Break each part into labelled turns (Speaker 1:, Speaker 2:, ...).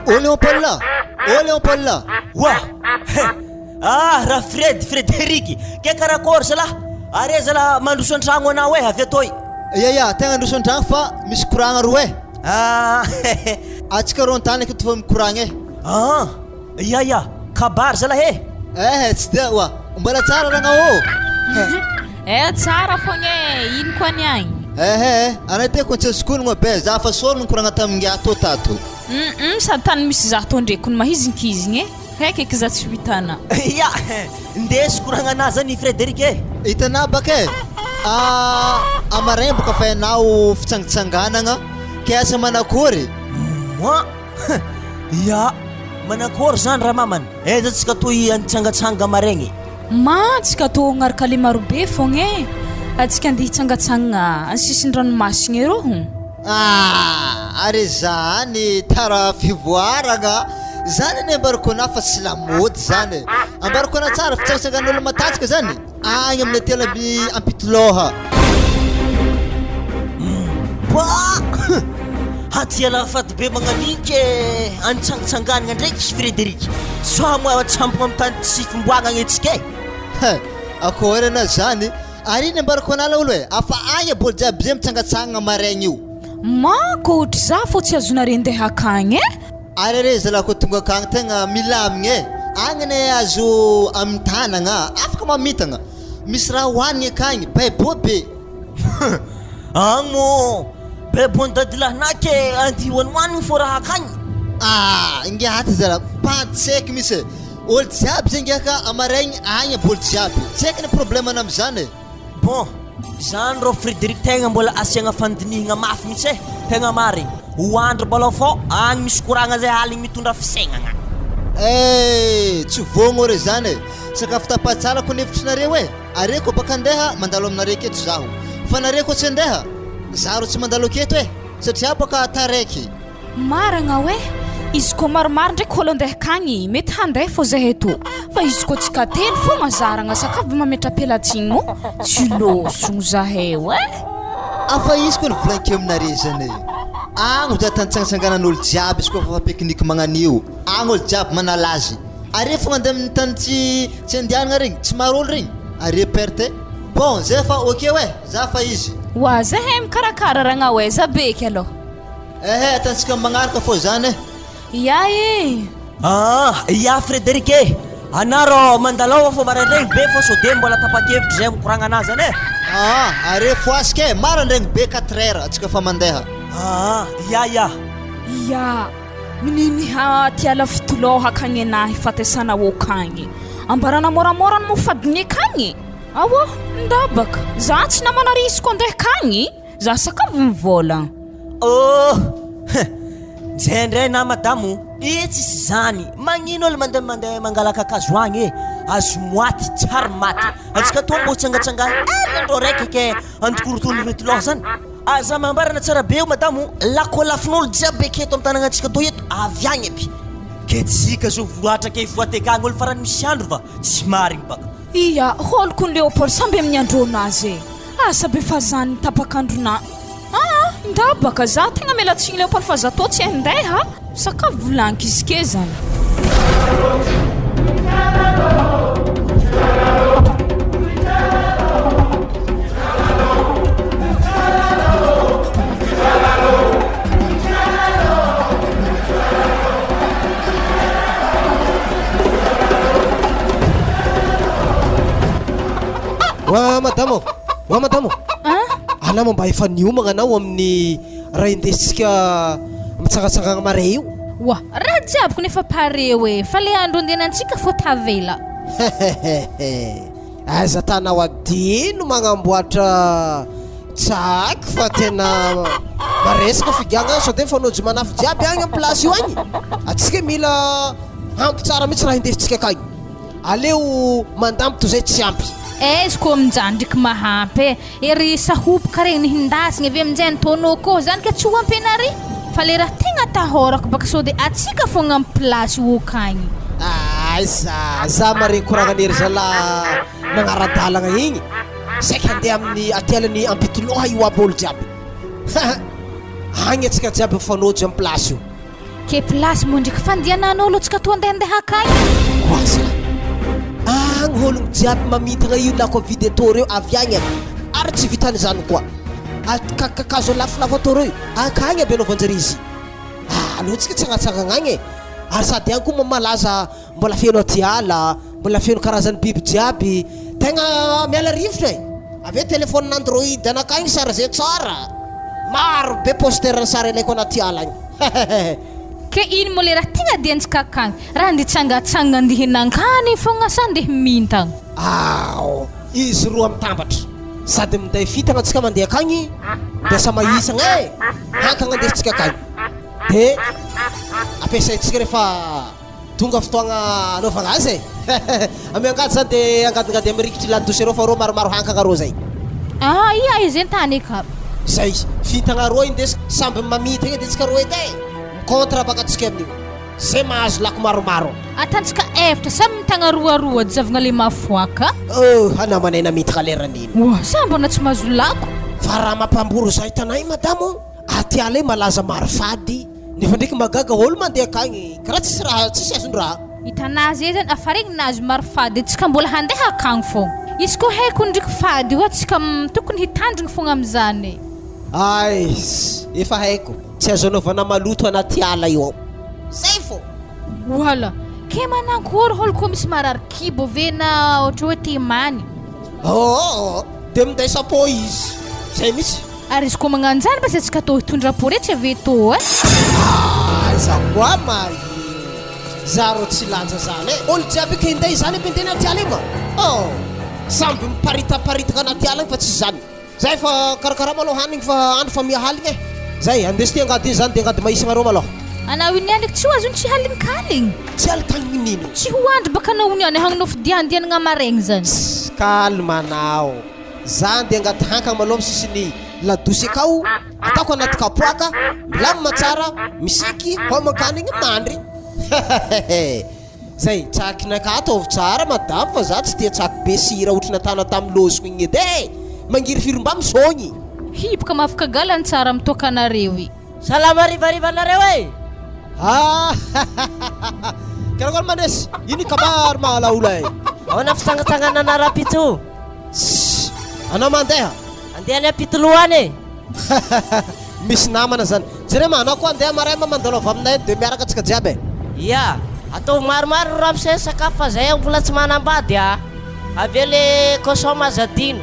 Speaker 1: Olha Paul là. Olha Paul là.
Speaker 2: Wah! Raha Frederiky, ke karakory zalahy? Are zalahy mandroso an-tragno anao e avy atoy.
Speaker 1: Ya, tegna androso an-tragno fa misy koragna roa e. Atsika roa an-tany aketo fa mikoragna e.
Speaker 2: Ya, kabary zalahy e.
Speaker 1: Tsy dia wa. Mbola tsara ragna ô.
Speaker 3: Tsara fogna e, ino koa niagny?
Speaker 1: Anay te kontsy skono be za fa solo mikoragna taminga ato tato.
Speaker 3: Sady tany misy za to ndraiky no mahizikizigny e. Haiky za tsy hitana.
Speaker 2: Ya, ndesy koragna anazy zany Frederiky e.
Speaker 1: Hitanao baka e. Amaray boka fa ianao fitsangitsanganagna ke asa manakory?
Speaker 2: Moi? Ya, manakory zany raha mamana. Eza tsika toy antsangatsanga maregny.
Speaker 3: Tsika to agnaraka le marobe fogna e. Atsika andeha hitsangatsangana any sisin'ny ranomasina eroho.
Speaker 1: Are zany tara fivoaragna. Zany ny ambarako na fa tsy lamody zany. Ambarako na tsara fitsangitsangan'olo matatsika zany. Agny amin'ny tela ampitoloha.
Speaker 2: Hatiala fady be magnaninky antsangatsanganagna ndraiky Frederiky. So moa atsampogna amin'ny tany tsifimboagna agnetsika e.
Speaker 1: Akory ana zany. Ary ny ambarako anala olo e. Afa agny boly jiaby zay mitsangatsangana maraigny io.
Speaker 3: Koa ohatry za fô tsy azonare andeha akagny e.
Speaker 1: Ary re zalako tonga akagny tegna milamigna e. Agny ne azo amin'ny tanagna afaka mamitagna. Misy raha hohanigny akagny baibo be.
Speaker 2: Agny mo bebon dadilahinake andy hoanigny fô raha akagny.
Speaker 1: Ingaty zala patseky misy. Olo jiaby zay ngaka amaraigny agny boly jiaby. Tseky ny problème anam'zany e.
Speaker 2: Bon, zany rô Frederiky tegna mbola asiagna fandinihagna mafy mihitsy e. Tegna marigny. Hoandro mbola fô agny misy koragna zay haligny mitondra fisainagna.
Speaker 1: Tsy vogno re zany e. Sakafo tapatsara ko nevitrynareo e. Are ko baka andeha mandalo aminareo keto zaho. Fa nareo ko tsy andeha za ro tsy mandalo aketo e. Satria baka taraiky.
Speaker 3: Maragna hoe izy ko maromaro ndraiky olo andeha akagny mety handeha fô zahay eto. Fa izy ko tsika telo fô mazaragna sakafo mametra-pialatsiny mo tsy losogno zahay e.
Speaker 1: Afa izy ko ny volaniko aminareo zany e. Agny za tantsangatsanganan'olo jiaby izy ko fa pikniky magnanio. Agny olo jiaby manalazy. Are fogna andeha amin'ny tany tsy andianagna regny tsy maro olo regny. Are perte. Bon, zay fa ok we, za fa izy.
Speaker 3: Wa zahay mikarakara ragna we za beky aloha.
Speaker 1: Atansika magnaraka fô zany e.
Speaker 3: Ya e.
Speaker 2: Ya Frederiky e. Anaro mandalova fô maraindregny be fô sode mbola tapa-kevitry zay mikoragna anazy zany e.
Speaker 1: Are foasika e, maraindregny be 4 heures atsika fa mandeha.
Speaker 3: Ya. Mininiha tiala fitoloha akagny anahy fatesana wo akagny. Ambarana moramora mo fadiny akagny. Awo, ndabaka. Za tsy namana risiko andeha akagny. Za sakavy mivola.
Speaker 2: Zay ndray na madamo tsisy zany magnino olo mandeha mangala kakazo agny e. Azo moaty tsara maty. Atsika to mbo tsangatsangana andro raiky ke antokorotony fitoloha zany. Za mambarana tsara be madamo lako lafin'olo jiaby aketo amin'ny tanagnatsika to eto avy agny aby. Ke tsika zo voatrake voatekagny olo farany misy andro va tsy marigny baka.
Speaker 3: Iya, holoko ny Leopold samby amin'ny andro anazy e. Asa be fa zany tapakandrona. Ndabaka za tegna melatsiny Leopold fa za to tsy andeha. Sakafo volaniko izy ke zany.
Speaker 4: Wa madamo. Anao mba efa niomagna anao amin'ny raha indesitsika mitsangatsangana mare io.
Speaker 5: Wa, raha jiaby nefa pare we, fa le andro andehanantsika fô tavela.
Speaker 4: Aiza tanao adino magnamboatra tsaky fa tena maresaka figana sao de fanojy manafy jiaby agny amin'ny place io agny. Atsika mila ampy tsara mihitsy raha indesitsika akagny. Aleo mandamby toy zay tsy ampy.
Speaker 5: Izy ko amin'izany ndraiky mahampy ery sahopoka regny hindasigny avy amin'izay ntaonao koa zany ka tsy ho ampianary fa le raha tegna tahorako baka sao de atsika fogna amin'ny place ho akagny.
Speaker 4: Za maregny koragnan'ery zala magnara-dalagna igny saika andeha amin'ny atialan'ny ampitoloha io aby olo jiaby. Agny atsika jiaby mifanojy amin'ny place io.
Speaker 5: ke plasy moa ndraiky fandianan'olo atsika to andehandeha akagny
Speaker 4: Oasa agny ologno jiaby mamitagna io lako vide atô reo avy agny aby ary tsy vitan'izany koa kakazo lafolafo atô reo akagny aby anaovanjare izy alohantsika tsangatsangana agny e ary sady agny koa malaza mbola feno atiala mbola feno karazany biby jiaby tegna miala rivotra e avy telefône n'android anakagny sara zay tsara maro be poster ny sara ilaiko anaty ala agny
Speaker 5: ke ino moa le raha tegna diantsika akagny raha nde tsangatsangana andeha hinan-kany fogna sa andeha mintagna
Speaker 4: izy roa mitambatra sady minday fitagna antsika mandeha akagny mbiasa mahisagna e hankagna andehantsika akagny de ampiasaintsika rehefa tonga fotoagna anaovagna azy e amiangady zany de angadingady amerikitry ladosy reo fa reo maromaro hankagna reo zay
Speaker 5: ia izy entany eka
Speaker 4: zay fitagna roa indesika samby mamitagna edy antsika roa edy e contre baka atsika amin'io zay mahazo lako maromaro
Speaker 5: atantsika efatra samy mitagna roaroa javagna le mafoaka
Speaker 4: hanamanay mitaka leran'iny
Speaker 5: oa sambana tsy mahazo lako
Speaker 4: fa raha mampamboro zay tanay madamo aty ala malaza maro fady nefa ndraiky magaga olo mandeha akagny karaha tsisy raha tsisy azony raha
Speaker 5: hitanazy e zany afaregny nazy maro fady atsika mbola handeha akagny fogna izy koa haiko ndraiky fady io atsika tokony hitandrigny fogna am'izany
Speaker 4: ay efa haiko tsy azo anaovana maloto anaty ala io zay fo
Speaker 5: wala ke manankory holo koa misy marary kibo ve na ohatra hoe temany
Speaker 4: de minday sapô izy zay misy
Speaker 5: ary izy koa magnanjany basa atsika to hitondra poretra ave to e
Speaker 4: za koa ma zaro tsy lanja zany e olo jiaby ke hinday zany apentena anaty ala igny samby miparitaparitaka anaty ala igny fa tsy zany zay fa karakara maloha hanigny fa andro fa mihaligny e zay andeso ty angady iny zany de angady mahisagna reo maloha
Speaker 5: anao iny andraiky tsy ho azony tsy haligny
Speaker 4: tsy alikaligne nino
Speaker 5: tsy ho andro baka anao iny any hagnano fidiandianagna maregny zany
Speaker 4: calme anao zany de angady hankagna maloha misisiny ladosy akao ataoko anaty kapoaka milamina tsara misiky homakany igny mandry zay tsakinaka ataovy tsara madamo fa za tsy tia tsaky be sira ohatry natana tamin'ny loziko igny edy e mangiry firomba misogny
Speaker 5: hibaka mafaka galany tsara mitokanareo i
Speaker 2: salama rivariva anareo e
Speaker 4: karakory mandresy iny kabary mahalaola e
Speaker 2: ahoana fitsangatsangana anarapito
Speaker 4: anao mandeha
Speaker 2: andeha any apitoloany e
Speaker 4: misy namana zany jere ma anao koa andeha maray mamandalova aminay de miaraka atsika jiaby
Speaker 2: ia atao maromaro raha misay sakafo fa zay mbola tsy manambady avy le consomme azadino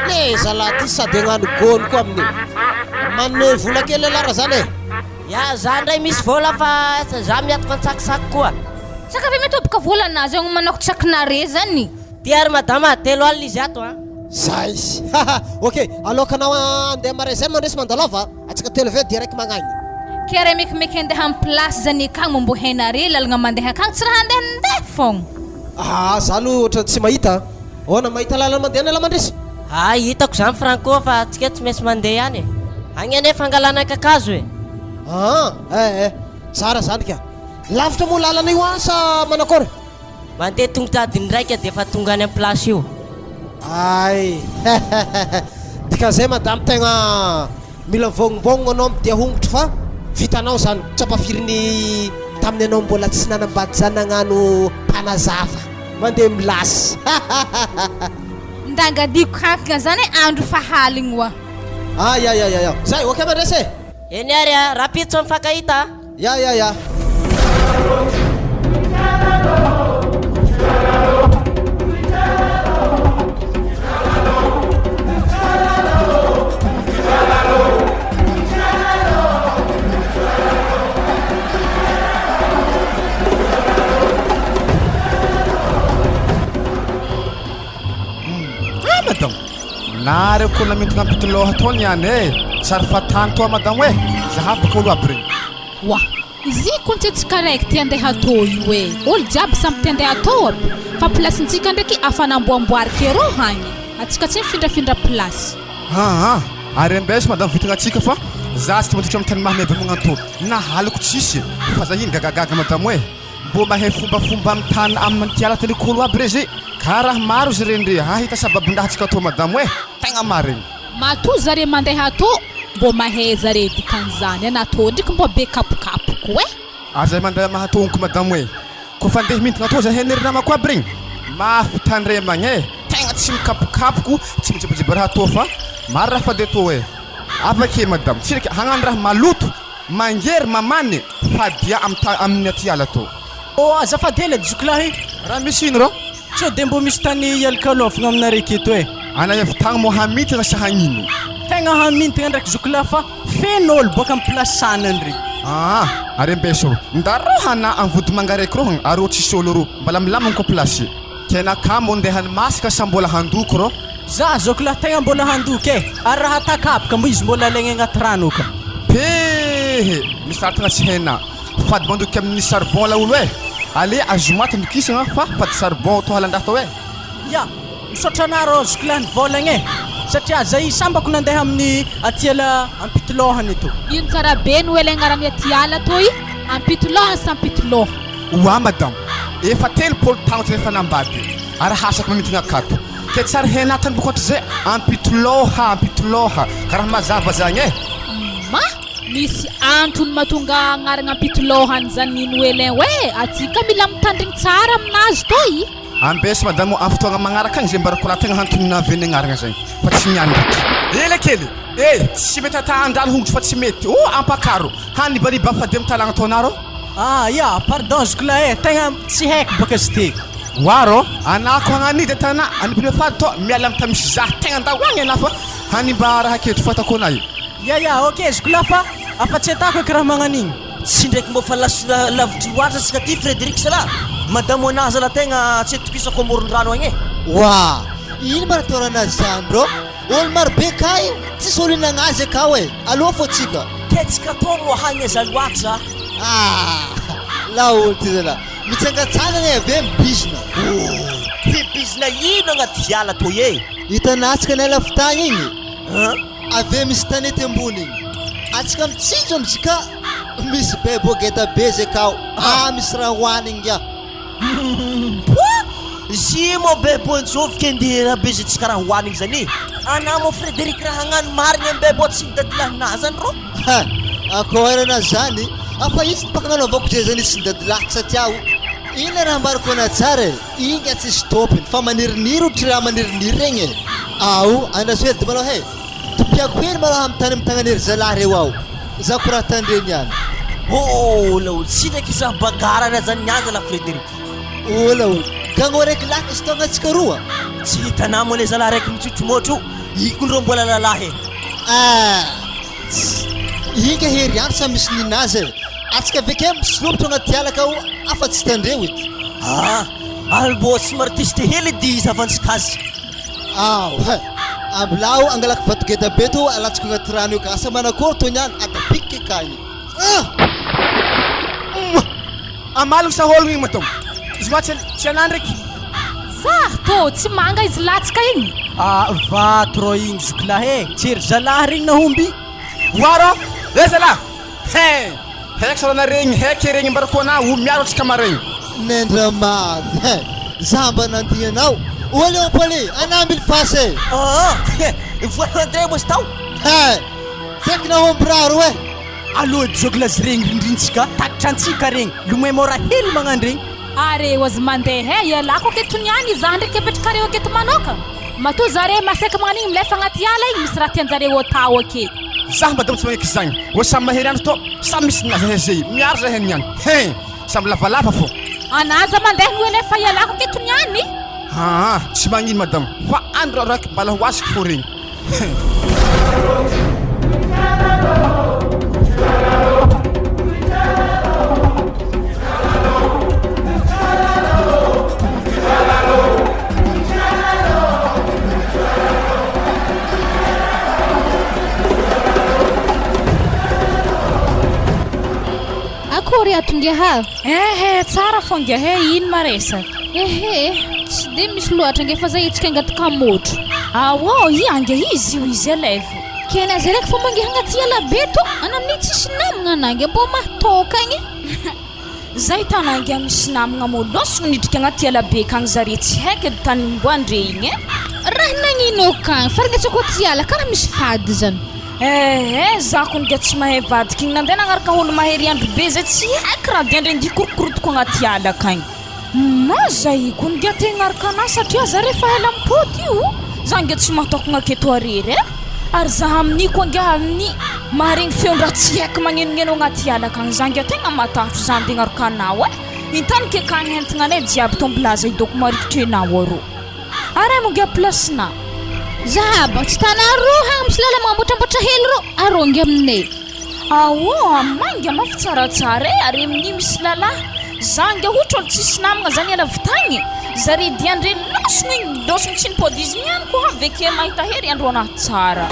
Speaker 4: le zalaty sady agnano gôny koa amin'io manome vola kely lara zany e
Speaker 2: ia za ndray misy vola fa za miatoko antsakisaky koa
Speaker 5: saka ve metoboka vola anazy agny manako tsakinare zany
Speaker 2: tiary madama 3 alina izy ato
Speaker 4: zay ok aloka anao andeha maray zay mandresy mandalova atsika televe direct magnagny
Speaker 5: ke raha mekimeky andeha amin'ny place zany akagny mambo hainare lalagna mandeha akagny tsy raha andehandeha fogna
Speaker 4: za aloha ohatra tsy mahita ona mahita lalana mandeha nala mandresy
Speaker 2: hitako zany franco fa tsika tsy maintsy mandeha any agny anefa angalana kakazo e
Speaker 4: tsara zany ka lavitra moa lalana io sa manakory
Speaker 2: mandeha tongodadiny raika de efa tonga any amin'ny place io
Speaker 4: ay dikan'izay madamo tegna mila mivognombogno anao midia hongotro fa vitanao zany tsy ampafiriny tamin'ny anao mbola tsy nanambady zany nagnano mpanazafa mandeha milasy
Speaker 5: ndangadiko hankagna zany andro fahaligny wa
Speaker 4: ya zay ok mandresy
Speaker 2: eny ary rapitso mifakahita
Speaker 4: ya
Speaker 6: madamo nare ko na mintina pitoloha tony any tsary fatany toa madamo zaha baka olo aby regny
Speaker 3: wa izy koa tsy tsy correct andeha atao io e olo jiaby samby andeha atao aby fa plasintsika ndraiky afanamboamboarika ero hagny atsika tsy mifindrafindra place
Speaker 6: ary ambesy madamo vitagna atsika fa za tsy matitra amin'ny tany mahamabe magnantolo na haliko tsisy fa za iny gagagaga madamo mbo mahay fombafomba amin'ny tany amin'ny tiala telikolo aby rezy ka raha maro izy rendre hahita sababindraha atsika atao madamo tegna marigny
Speaker 3: mato zare mandeha atao
Speaker 5: mbô mahay zare dikan'izany anatô ndraiky mbô be kapokapoko e
Speaker 6: aza mandeha mahatonko madamo e kofa andeha mintina atô zahay nery namako aby regny mafy tandremagna e tegna tsy mikapokapoko tsy mijebajeба raha atô fa maro raha fady atô e avake madamo tsy raiky hagnano raha maloto mangery mamany fadia amin'ny aty ala atô
Speaker 2: azafady hely zokolahy
Speaker 6: raha misy ino rô
Speaker 2: tsy de mbô misy tany alkalofagna aminaraiky eto e
Speaker 6: anayavy tagna mo hamitagna sa hagnino
Speaker 2: tegna hamintagna ndraiky zokolahy fa fen'ôlo bôka amin'ny plasanany regny
Speaker 6: are mbeso ndarô hana amin'ny vody mangaraiky rô arô tsisy ôlo rô mbala milamagna ko plasy kena kamo ndeha masaka sa mbola handoko rô
Speaker 2: za zokolahy tegna mbola handoky e ary raha takapaka mo izy mbola alaigna agnaty rano ka
Speaker 6: pehe misaritagna tsy haina fady mandoky amin'ny charbon la olo e ale azomaty ndokisagna fa fady charbon to halandraha tao e
Speaker 2: ya misaotra anarô zokolahy nivolagna e satria zay sambako nandeha amin'ny atiala ampitolohany eto
Speaker 5: ino tsara be no ela agnarany aty ala toy ampitoloha sa ampitoloha
Speaker 6: oa madamo efa telopolo tagno tsy efa nambady ary hasako mamintigna akato ke tsara henatany bokotry zay ampitoloha karaha mazava zagny e
Speaker 5: ma misy antony mahatonga agnarana ampitolohany zany ino elin hoe atsika mila mitandrigny tsara aminazy toy
Speaker 6: ambesy madamo amin'ny fotoagna magnaraka agny zay mba rakoraha tegna hantonina avy agnaragna zagny fa tsy miany ela kely tsy mety ata andrano hongotro fa tsy mety ampakaro hanibaniba fady amin'ny talagna ataonarô
Speaker 2: ya pardon zokolahy tegna tsy haiko baka izy ty
Speaker 6: waro anako hagnanidy tana anibaniba fady to miala amin'ny tamisy zaho tegna andahoagny ana fa hanimba raha ketro fatako anahy
Speaker 2: ya ok zokolahy fa afa-tsy atako eky raha magnan'igny
Speaker 7: tsy ndraiky mbô fa lavitry loatra sika ty Frédéric sala madamo anazy ala tegna tsy tokisako amoron-drano agny e
Speaker 1: wa ino maratora anazy zany rô olo maro be kay tsisy olo inagnazy akao e aloha fô tsika
Speaker 7: tetsika tô mo hagny aza loatra
Speaker 1: la olo ty zala mitsangatsangana e ave mibisina
Speaker 7: mibisina ino agnaty viala toy e
Speaker 1: hitanatsika ny alafitagny igny ave misy tanety ambony igny atsika mitsinjo amitsika misy be bogeta be zay akao misy raha hoanigny ya
Speaker 7: zy mo bebo anjovy ke ndera be zay tsy karaha hoanigny zany ana mo Frédéric raha hagnano marigny amin'ny bebo tsy midadilahina zany rô
Speaker 1: akôrana zany afa izy mpakanano avako zay zany izy ndadilahiko satria ina raha ambariko ana tsara e inga tsisy topiny fa maniriniry otry raha maniriniry regny e andrasoedy malao he topiako eny malao amitany amin'ny tagnaniry zalahy reo ao za ko raha tandreny ihany
Speaker 7: laolo tsy ndraiky iza bagarana zany niaza la Frédéric
Speaker 1: laolo gagno raiky lahy izy tao agnatsika roa
Speaker 7: tsy hitanao mo le zalahy raiky mitsotro ikondreo mbola lalahy
Speaker 1: inga hery andro sa misy ninazy e atsika aveke misilopotro agnaty alaka ao afa tsy tandreo ity
Speaker 7: albo tsy martiste hely dy zavantsikazy
Speaker 1: abilao angalaka vatogeta be to alatsiko agnaty rano io ka asa manakory to niany adapiky kany
Speaker 6: amalogny sa hologny igny matao izy ma tsy anany ndraiky
Speaker 5: zah tô tsy manga izy latsika igny
Speaker 2: vato rô igny zokolahy tsery zalahy regny nahomby
Speaker 6: waro zalahy haiky sarana regny haiky regny mbarakona miaro atsika maregny
Speaker 1: nendramady za mba nandianao oleo poli anambily fasy
Speaker 7: voalandray mo sy tao
Speaker 1: feky nahomby raro e
Speaker 2: aloha zokolazy regny rindrintsika takitra antsika regny lomay mora hely magnano regny
Speaker 5: are ozy mandeha ialako aketo niany za ndraiky apetrakareo aketo manoka mato zare masaiky magnan'igny milefa agnaty ala igny misy raha tianjareo atao ake
Speaker 6: zaho madamo tsy magneky zagny samy mahery andro to samy misy nazahay zay miaro zahay niany samy lavalava fô
Speaker 5: anaza mandeha no elefa ialako aketo niany
Speaker 6: tsy magnino madamo fa andro raiky mbala ho azoko fô regny
Speaker 5: akory atonga ha
Speaker 3: tsara fô ngia ino maresaka
Speaker 5: tsy de misy loatra nge fa zay itsika angaty kamotro
Speaker 3: ange izy io izy alevo
Speaker 5: kena zay raiky fa mangeha agnaty ala be to anamin'ny tsisy namagna anange mbô mahatoka agny
Speaker 3: zay tanange misy namagna molosogno nidriky agnaty ala be kagny zare tsy haiky edy tany mboandre igny
Speaker 5: raha nagnino kagny faragna tsako ty ala karaha misy fady zany
Speaker 3: za kony ga tsy mahay vadiky igny nandeha nagnaraka olo mahery andro be zay tsy haiko raha diandrendy korokorotoko agnaty ala akagny na zay kony ga te gnaraka anahy satria za rehefa ela mipody io za nga tsy mahatokagna aketo arery ary za amin'io koa nga amin'ny maharegny feon-draha tsy haiko magnenogneno agnaty ala akagny za nga tegna matahotro za andeha gnaraka anao intany ke kagny entagna anay jiaby tombolaza idoko marikitry anao arô ary monga plasina
Speaker 5: Zahaba tsy tanaro hagny misy lala mamboatramboatra hely ro arongy aminay
Speaker 3: manga mafy tsaratsara ary amin'ny misy lala zanga ohatra olo tsisy namagna zany ala vitagny zare diandre losogny igny losogny tsy nipodiziny ihany koa aveke mahita hery andro anahy tsara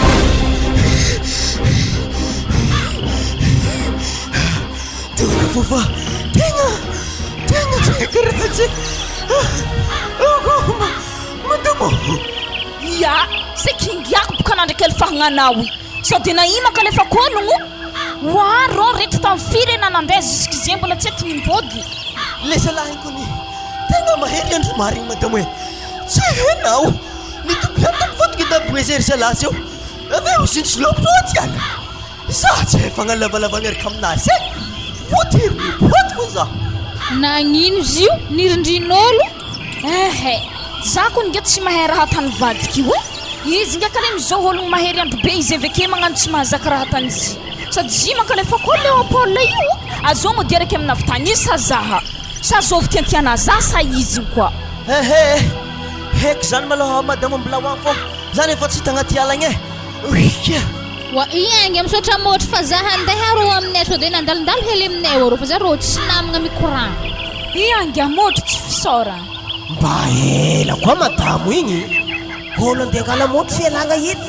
Speaker 7: Fofa tegna tsakaratsy madamo
Speaker 3: ya se kingiako boka nandraka elfahagnanao sady na ima ka lefa kologno waro rehetra tamin'ny firy na nandeha jusky zay mbola tsy ety nimpody
Speaker 7: lesa lahy kony tegna mahery andro marigny madamo e tsy hainao nitobiatako fotoko daboezery salasy eo aveo sintsylopotro atyana za tsy hay fagnalavalava miaraka aminazy e voatery boaty fo za
Speaker 5: nagnino izy io nirindrin'olo
Speaker 3: za ko nga tsy mahay raha tany vadiky io izy nga kale mizao ologno mahery andro be izy aveke magnano tsy mahazaka raha tany izy sady zy mankale fa koa leopola io azo mo diaraka amina vitagny izy sa zaha sa zovy tiantiana za sa izy koa
Speaker 7: heko zany maloha madamo mbola hoagny fô zany efa tsy hita agnaty alagny e oika
Speaker 5: wa iangy misaotra motry fa za handeha ro aminay so de nandalindalo hely aminay ro fa za ro tsy namagna mikoragna
Speaker 3: iangy amotry tsy fisora
Speaker 4: mba ela koa madamo igny olo andeha angala motry fialagna iny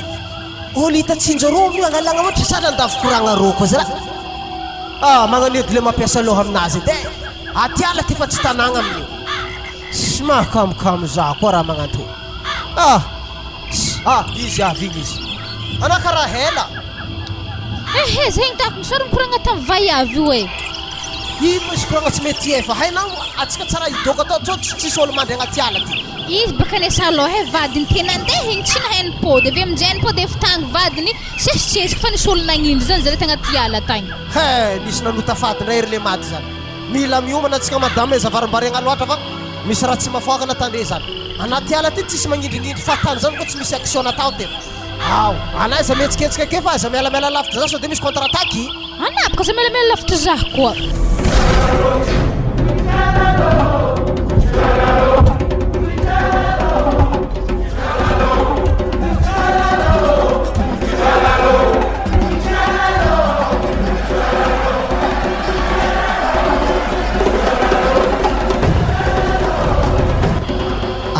Speaker 4: olo hitatsinjaro amin'io angalagna motry sana andavokoragna ro koa za magnano edy le mampiasa loha aminazy edy aty ala ty fa tsy tanagna amin'io sy mahakamokamo za koa raha magnanto izy avy igny izy anao karaha hela
Speaker 5: zay hitako misary mikoragna tamin'ny vaiavy io e
Speaker 4: ino misy koragna tsy mety efa hainao atsika tsara idoko atao tso tsisy olo mandry agnaty ala ty
Speaker 5: izy baka nesaloha vadiny tena andeha igny tsy nahay nipody avy aminjay nipody efa tagny vadiny sesitsesiky fa nisy olo nagnindry zany zare tagnaty ala tagny
Speaker 4: nisy nanota fadiny ery le maty zany mila miomana atsika madamo e zavarimbarena loatra fa misy raha tsy mafoakana tandre zany anaty ala ty tsisy magnindrinindry fa tany zany koa tsy misy action natao tena anay za mihetsiketsika ake fa za mialamela lavitra za so de misy contre-attaque
Speaker 5: anapaka za mialamela lavitra za koa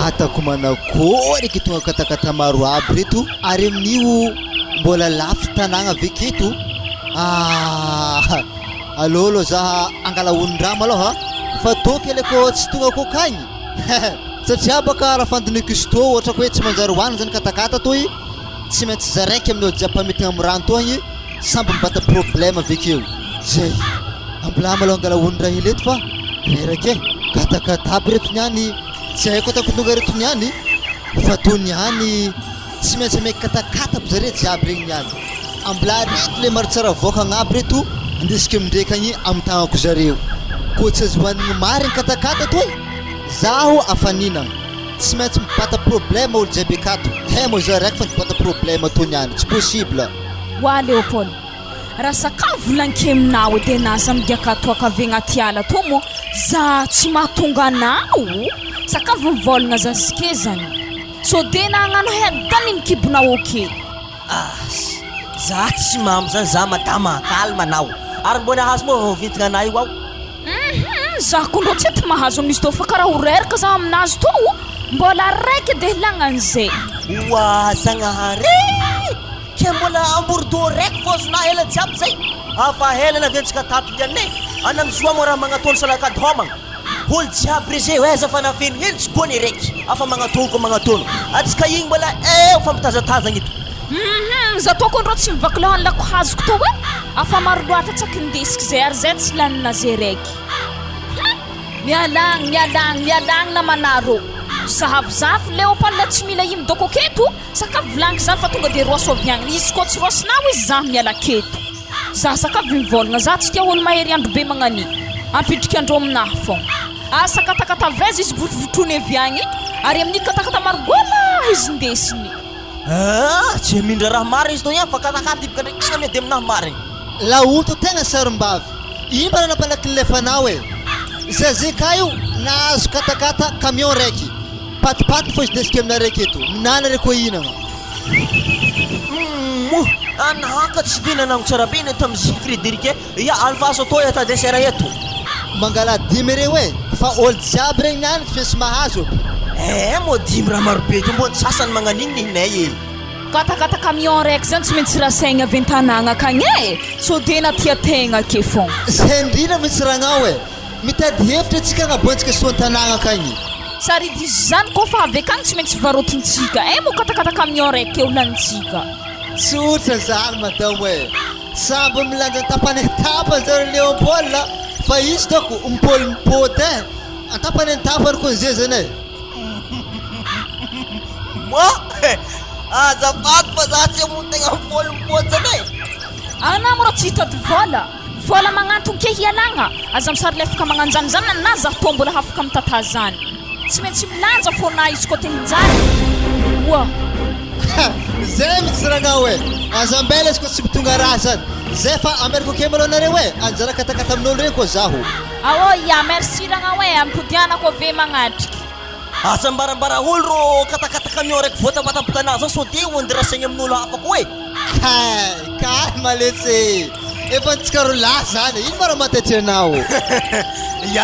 Speaker 1: atako manakory tonga katakata maro aby reto ary amin'io mbola lafy tanagna veketo alolo za angala onondraha maloha fa toky eleko tsy tonga ko kagny satria baka raha fandiniko izy to ohatra ko hoe tsy manjary hoanina zany katakata toy tsy maintsy zaraiky amin'ny olo jiapamitagna amin'ny rano toagny samby mibata problème avekeo zay ambola maloha angala onondraha hely eto fa rerake katakata aby reto niany tsy haiko atako tonga reto niany fa to niany tsy maintsy amaiky katakata aby zare jiaby regny niany ambola reto le maro tsara voaka agnaby reto andesika amindraiky agny amin'ny tagnako zareo koa tsy azo hoanigny marigny katakata toy zaho afaninagna tsy maintsy mibata problème olo jiaby akato mo za raiky fa mibata problème to niany tsy possible
Speaker 3: wa Leopold raha sakafo volanike aminao edy anazy amigakato akavy agnaty ala to mo za tsy mahatonga anao sakafo mivolagna za zike zany so de nagnano hedany mikibonao oke
Speaker 7: za tsy mamy zany za madama kalma anao ary mbona hazo mo vintigna anay io ao
Speaker 3: za kondro tsy ety mahazo amin'izy to fa karaha horeraka za aminazy to mbola raiky de hilagnan'izay
Speaker 7: wa zagnahary ke mbola ambordo raiky fôzona hela jiaby zay afa helana aventsika tapiky anay anamizoa mo raha magnatony salakady homagna olo jiaby reze oeza fa nafeno hely tsy gony raiky afa magnatony ko magnatony atsika igny mbola fampitazatazagna ito
Speaker 3: za to kondro tsy mivaky lohany lako hazoko to hoe afa maro loatra tsaky ndesiky zay ary zay tsy lanina zay raiky mialagna na manaro zahavizavy Léopold tsy mila imidoko aketo sakafo vilaniko zany fa tonga de roa soviagny izy koa tsy roasinao izy zah miala aketo zah sakafo mivolagna zah tsy tia olo mahery andro be magnani ampidriky andro aminahy fogna sakatakata vaizy izy votrovotrony aviagny ary amin'ny katakata margola izy ndesiny
Speaker 7: tsy mindra raha marina izy to fa katakata ibika ndraiky igny amidy aminahy marina
Speaker 1: laoto tegna sarim-bavy ino mba nanapalaky lefanao zay ka io nahazo katakata camion raiky patipaty fo izy desika amina raiky eto minana raiky koa inana
Speaker 7: anahaka tsy dinanagno tsara be ny tamin'zy Frédéric ya alfaso to ata desera eto
Speaker 1: mangala dimy reo fa olo jiaby regny niany tsy maintsy mahazo
Speaker 7: mo dimy raha marobe to mbony sasany magnan'igny nihinay
Speaker 3: katakata camion raiky zany tsy maintsy raha saigna avy an-tanàgna akagny so de na tia tegna ake fogna
Speaker 1: zay ndrina maintsy ragnao mitady hevitra atsika agnaboantsika soan-tanàgna akagny
Speaker 3: saridy izy zany koa fa avy akagny tsy maintsy varotintsika mo katakata camion raiky eo lanintsika
Speaker 1: tsotra zany madamo samby milanja tapany atapany zany Léopold fa izy doko mipôlimpôty atapany antapany koa zay zany
Speaker 7: azafady fa za tsy amontegna mipôlimpôty zany
Speaker 3: anamo raha tsy hitady vola magnantony ke hialagna aza misary lefaka magnanjany zany na za to mbola hafaka mitata zany tsy maintsy milanja fôna izy koa te hinjary
Speaker 1: zay mitsy ragnao azambela izy koa tsy mitonga raha zany zay fa ameriko ke malo anareo anjara katakata amin'olo regny koa zaho
Speaker 3: ya merci ragnao ampodianako ave magnatriky
Speaker 7: asambarambara olo ro katakata camion raiky voatabatabotanazy zao so de ondirasegny amin'olo hafa koa
Speaker 1: calme letsy efa tsikaro lahy zany ino mara matatry anao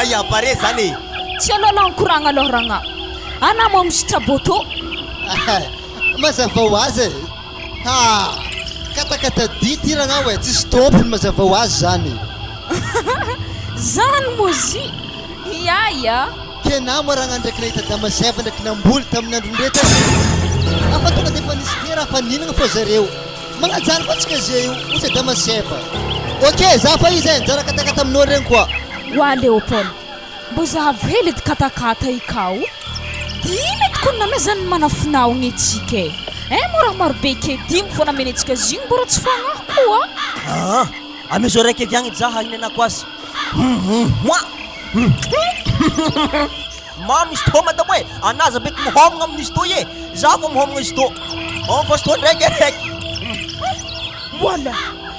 Speaker 7: ya pare zany
Speaker 3: tsy aloha encouragna aloha ragna anamo misy tsaboto
Speaker 1: mazava ho azy katakata dity ragnao tsisy tompony mazava ho azy zany
Speaker 3: zany mozy ya
Speaker 1: ke namo ragna ndraiky nahita damaseva ndraiky namboly tamin'ny andro ndreta afa tonga de fa nisy te raha fa ninagna fô zareo magnajany koa tsika zay io ozy damaseva ok za fa izy njara katakata amin'olo regny koa
Speaker 3: wa Léopold mbo zahavy hely edy katakata ikao dimy tokony namay zany manafinahogny atsika mo raha marobe ke dimy fô nameny atsika zigny mbora tsy fagnahy koa
Speaker 7: amizao raiky aviagny za hahinanako azy misy to madamo anazy beky mihomagna amin'izy to za fa mihomagna izy to fa zy to ndraiky
Speaker 3: wala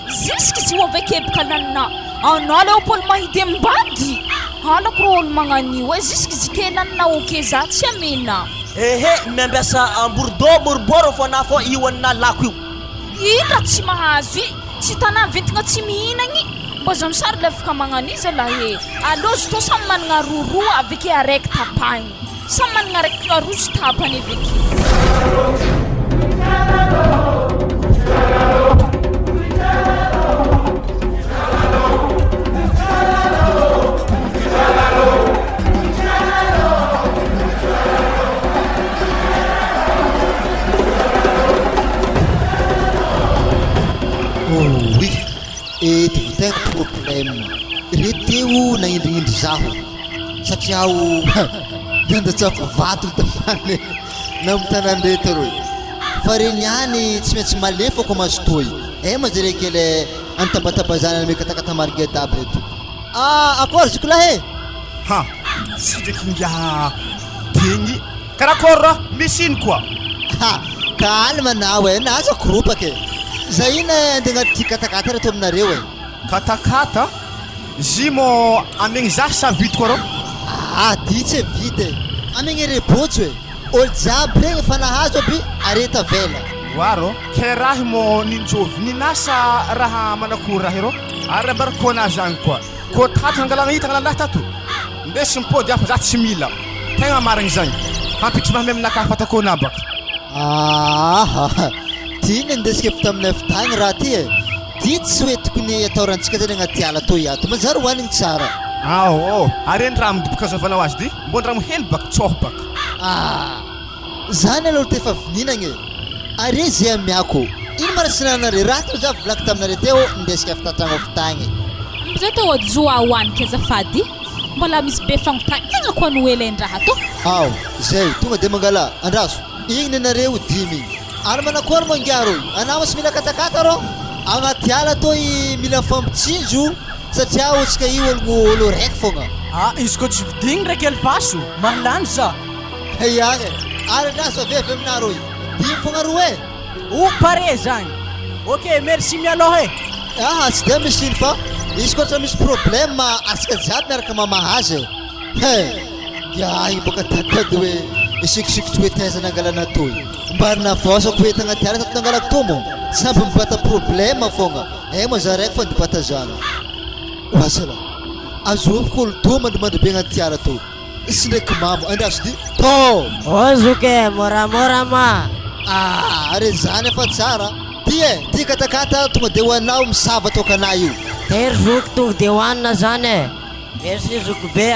Speaker 3: ziska tsy ovekebaka lanina ana Léopold mahidy ambady halako ro olo magnanio ziska izy ke lanina oke za tsy amena
Speaker 7: miambiasa ambourdô morboro fo na fo io anina lako io
Speaker 3: ina tsy mahazo tsy tanà ventigna tsy mihinagny mbo za misary lefaka magnanizy lahe alozy to samy managna roroa aveke araiky tapagny samy managna araiky arozy tapany aveke
Speaker 1: ety tegna problème reteo nagnindrignindry zaho satria nandatsapa vato tamany namitanaandreta roy fa regny any tsy maintsy malefa koa mazo toy majery kele antabatabazana ame katakata margeta aby reto akory ziko lahe
Speaker 6: tsy ndraiky ngia degny karakôry misy ino koa
Speaker 1: calme nao naza koropake za ina andeha agnaty katakata reto aminareo
Speaker 6: katakata zy mo amegny za sa vidy koa rô
Speaker 1: dy tsy vidy amegny rebotsy olo jiaby regny efa nahazo aby areta vela
Speaker 6: waro ke raha mo ninjovy ninasa raha manakory raha rô ary ambarakôna zany koa ko tato hangalana hita hangalana tato ndesy mipôdy hafa za tsy mila tegna marigny zany hampitry mahame aminakahy fatakôna baka
Speaker 1: tiany ndesika efa taminay fitagny raha ty ty tsy hoe tokony ataorantsika zany agnaty ala to iato manjary hoanigny tsara
Speaker 6: ary eny raha midibaka azavanao azy dy mbony raha mohely baka tsoho baka
Speaker 1: zany aloha tefa vininagny are zay amiako ino marasinanare raha ty za volako taminare teo ndesika fitatragno fitagny
Speaker 5: zay tao ady zoa hoaniky azafady mbola misy be fagnontaniana koa noelendraha to
Speaker 1: aw zay tonga de mangala andraso igny nanareo dimy ary manakory mangiaro anao sy mila katakata rô agnaty ala to i mila fampitsinjo satria otsika io olo raiky fogna
Speaker 2: izy koa tsy vidigny ndraiky elpaso mahalany za
Speaker 1: iagny ary andraso avevy aminarô i dimy fogna ro e
Speaker 2: o pare zagny ok merci mialoha e
Speaker 1: tsy de misy ino fa izy koa tra misy problème asika jiaby miaraka mamahazy giahy boka tadady hoe isikisikotsy hoe taiza nangalana toy mbary navasako hoe tagnaty ala tato nangalako to mo samby mibata problème fogna moa za raiky fa ndibata zany oasala azoviko olo to mandrimandry be agnaty ala to sy ndraiky mamo andraso dy to
Speaker 7: ozuke moramora ma
Speaker 1: are zany efa tsara ty katakata tonga de hoanao misava tokana io
Speaker 7: tery zoky tonga de hoanina zany e merci zoky be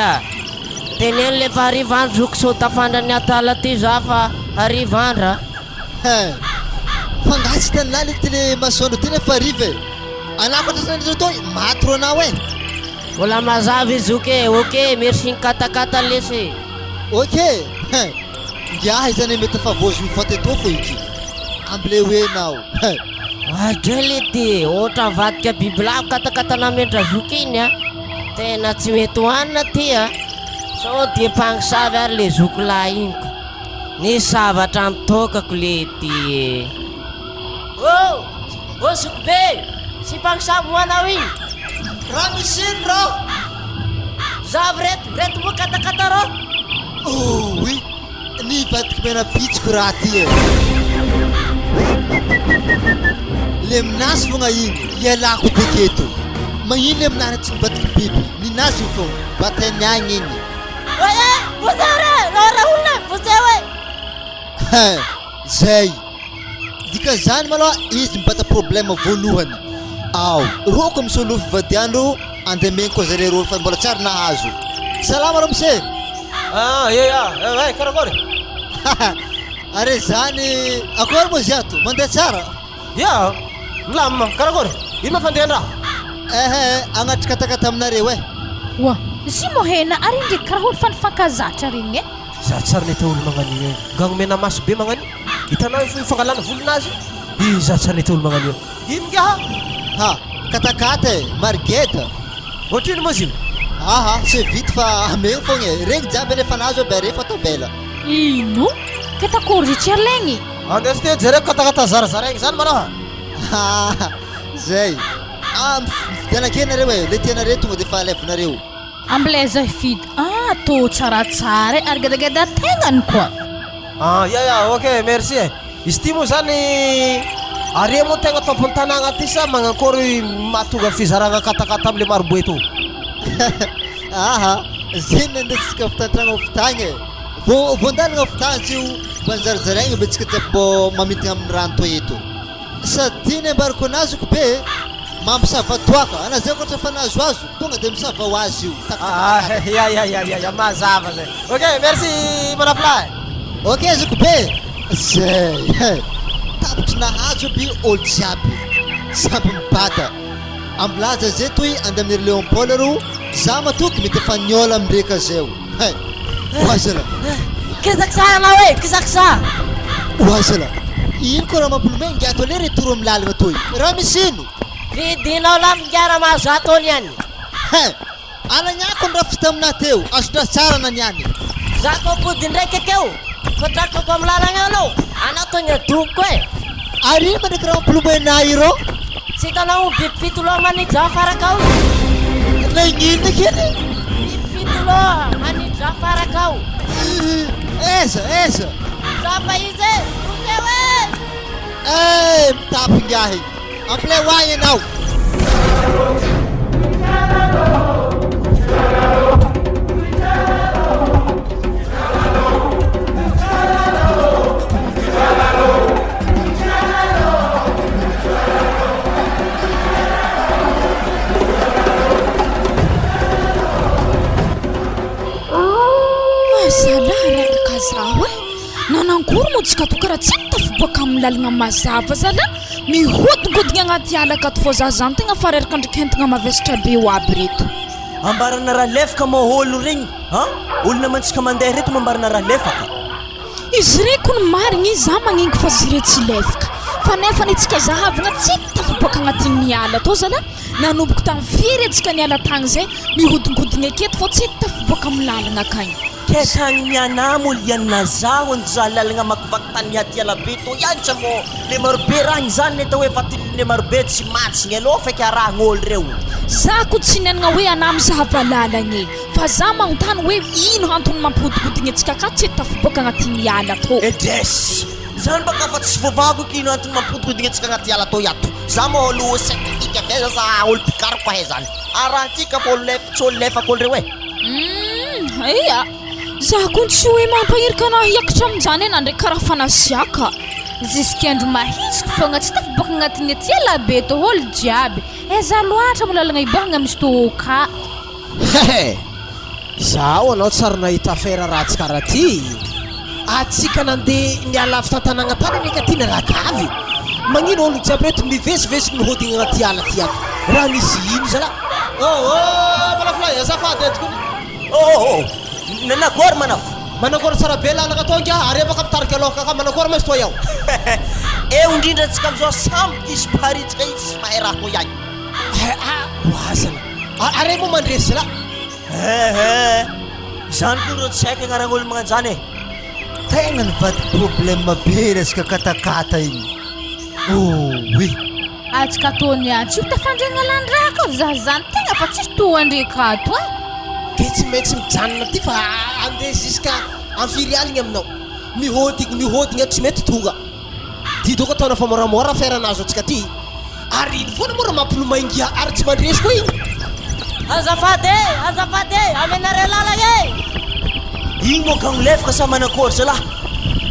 Speaker 7: teneny le fa arivandra zoky so tafandra ny atala ty za fa arivandra
Speaker 1: fangatsy tanilany ty le masoandro ty nefa ariva e anako atrasanandreo to maty ro anao e
Speaker 7: mbola mazava izy zoky ok merci ny katakata lesy
Speaker 1: ok ngiahy zany mety fa vozo mifaty to fo iky amble hoenao
Speaker 7: adrely ty ohatra mivadika bibilako katakatana mendra zoky iny tena tsy mety hoanina ty so de mpagnisavy ary le zoky lahy iny ko ny savatra mitokako le ty zoky be sy mpagnisavy hoanao iny
Speaker 1: raha misy ino rô
Speaker 7: zavy reto moa katakata rô
Speaker 1: oui nivadiky mena pitsiko raha ty e le minazy fogna igny ialako deketo magnino le minana tsy nivadiky biby ninazy io fogna batany agny igny zay dika zany maloha izy mibata problème voalohany roko misolo fivadiandro andemegny koa zare rolo fa mbola tsary nahazo salama rô mse
Speaker 4: karakory
Speaker 1: are zany akory moa ziato mandeha tsara
Speaker 4: milamima karakory ino mafandehan-draha
Speaker 1: agnaty katakata aminareo
Speaker 5: wa sy mohena ary ndraiky karaha olo fanifakazatra regny
Speaker 4: za tsara nety olo magnanio gagnomena maso be magnanio hitanao fangalana volonazy za tsara nety olo magnanio ino ngiaha
Speaker 1: katakata margeta
Speaker 4: ohatrino moa zino
Speaker 1: c'est vite fa amegny fogna regny jiaby alefa nazo be refa atao bela
Speaker 5: ino ketakory zy tsy alegny
Speaker 4: andesy te jereko katakata zarazaraigny zany maloha
Speaker 1: zay vidianakeny nareo le tianareo tonga de fa alevinareo
Speaker 5: ambilay zay fidy tô tsaratsara ary gadagada tegnany koa
Speaker 4: ok merci izy ty moa zany are moa tegna tompony tanàgna ty sa magnakory mahatonga fizaragna katakata amle maroboe to
Speaker 1: zay nandesitsika fitantragna fitagny voandalagna fitagny io mbanjarizaraigny be tsika tiako mbô mamitigna amin'ny rano to eto sady ny ambariko anazy ko be mampisava toaka anazay koatra fa nazoazo tonga de misava ho azy io
Speaker 4: mazava zay ok merci manapla
Speaker 1: ok zako be zay tapitry nahazo aby olo jiaby samby mibata ambilaza zay toy ande amin'ny Léon Paul ro za matoky mety efa niola amindreka zay oazala
Speaker 7: kisaksa anao e kisaksa
Speaker 1: oazala ino koa raha mampilomeny ngiato le retoro amin'ny lalagna toy raha misy ino
Speaker 7: vidinao lafingiara mahazo atony any
Speaker 1: ananyako ny raha fita amina teo azondra tsara naniany
Speaker 7: zako body ndraiky akeo fatrakako amin'ny lalagna anao anao togna doko e
Speaker 1: ary ino mandraiky raha mampilomena iro
Speaker 7: tsy hitanao bibifitoloha manidra afarakao
Speaker 1: nagnino keny
Speaker 7: bibifitoloha manidra afarakao
Speaker 1: eza
Speaker 7: zafa izy ukewe
Speaker 1: mitapy ngiahy ample hoagny anao
Speaker 3: Salaraka zaho nanankory moa tsika to karaha tsy tafiboaka amin'ny lalagna mazava zala mihodingodina agnaty alaka to fô za zany tegna fareraka ndraiky hentigna mavesatra be ho aby reto
Speaker 7: ambarana raha lefaka moa olo regny olona mantsika mandeha reto mambarana raha lefaka
Speaker 3: izy reko ny marigny izy za magnengy fa zy re tsy lefaka fa nefa ny tsika zahavagna tsy tafiboaka agnatin'ny ala atao zala nanomboka tamin'ny firy antsika niala tagny zay mihodingodiny aketo fa tsy tafiboaka amin'ny lalagna akagny
Speaker 7: ke tagny mianamo lianina zaho ny za lalagna makivaky tany aty alabe to iantsy mo le marobe rahany zany le atao hoe fatilile marobe tsy matsigny aloha faiky aragn'olo reo
Speaker 3: za ko tsy nianagna hoe anamo zahavalalagny fa za magnontany hoe ino antony mampihodigodiny antsika ka tsy tafiboaka agnatin'ny ala to
Speaker 7: edes zany baka fa tsy voavago ino antony mampihodigodiny antsika agnaty ala to iato za moa olo scientifique aveza za olo pikaroko he zany arahantsika fa olo lefa tsy olo lefaka olo reo e
Speaker 3: ia za ko tsy hoe mampahirika anahy hiakatra amin'izany ena ndraiky karaha fanasiaka
Speaker 5: zisk'andro mahisiko fogna tsy tafiboaka agnatin'ny aty alabe to olo jiaby za loatra molalagna ibahagna misy to ka
Speaker 4: zaho anao tsary nahita affaire ratsy karaha ty atsika nandeha niala fitantanagna tany ndraika ty nalakavy magnino olo jiaby reto miveziveziko mihodigny agnaty ala ty ato raha misy ino zala malafilay azafady etokony
Speaker 7: nanakory
Speaker 4: manakory tsara be lalagna atao ngia arebaka mitarika aloha ka manakory ma izy to iaho
Speaker 7: eo indrindra atsika amizao samby disparitsika izy sy mahay raha to ihany
Speaker 4: oazana are moa mandresy zala
Speaker 7: zany koa ro tsy haiko agnaran'olo magnano zany e
Speaker 1: tegna nivady problème be resaka katakata igny oui
Speaker 5: atsika tony any tsy ho tafandregna landraka za zany tegna fa tsisy toandreka ato
Speaker 4: ke tsy maintsy mijanona ty fa andeha jusqu'à amfiry aligny aminao mihodigny tsy mety tonga ty doko ataona fa moramora affaire anazy atsika ty ary ino foana mora mampilomaingia ary tsy mandresy koa igny
Speaker 2: azafady amenare lalagna
Speaker 7: igny moa ka gny lefaka sa manakory zala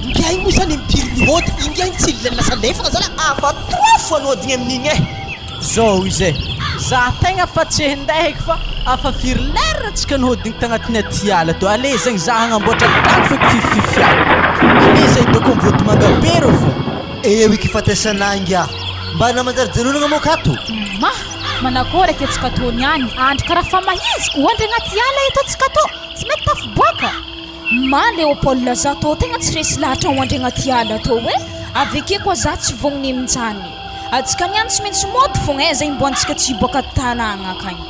Speaker 4: ngia igny moa zany mipiry mihody ingia igny tsy lasa lefaka zala
Speaker 7: fa trofo anodigny amin'igny e
Speaker 2: zao izy e za tegna fa tsy hendehiko fa afa firy lera atsika nihodigny tagnatiny aty ala to ale zegny za hagnamboatra tany feky fififiagny ale zegny doko mivoty mangabe ro fo
Speaker 1: eo ikifatesana ngia mba namanjarijanonagna moa kato
Speaker 3: ma manakory aketsika tony any andro karaha fa mahiziko hoandry agnaty ala eto atsika to tsy mety tafiboaka ma leopold za to tegna tsy resy lahatra hoandry agnaty ala to hoe aveke koa za tsy vognony amin'izany atsika niany tsy maintsy moto fogna e zay mboantsika tsy hiboaka tanagna akagny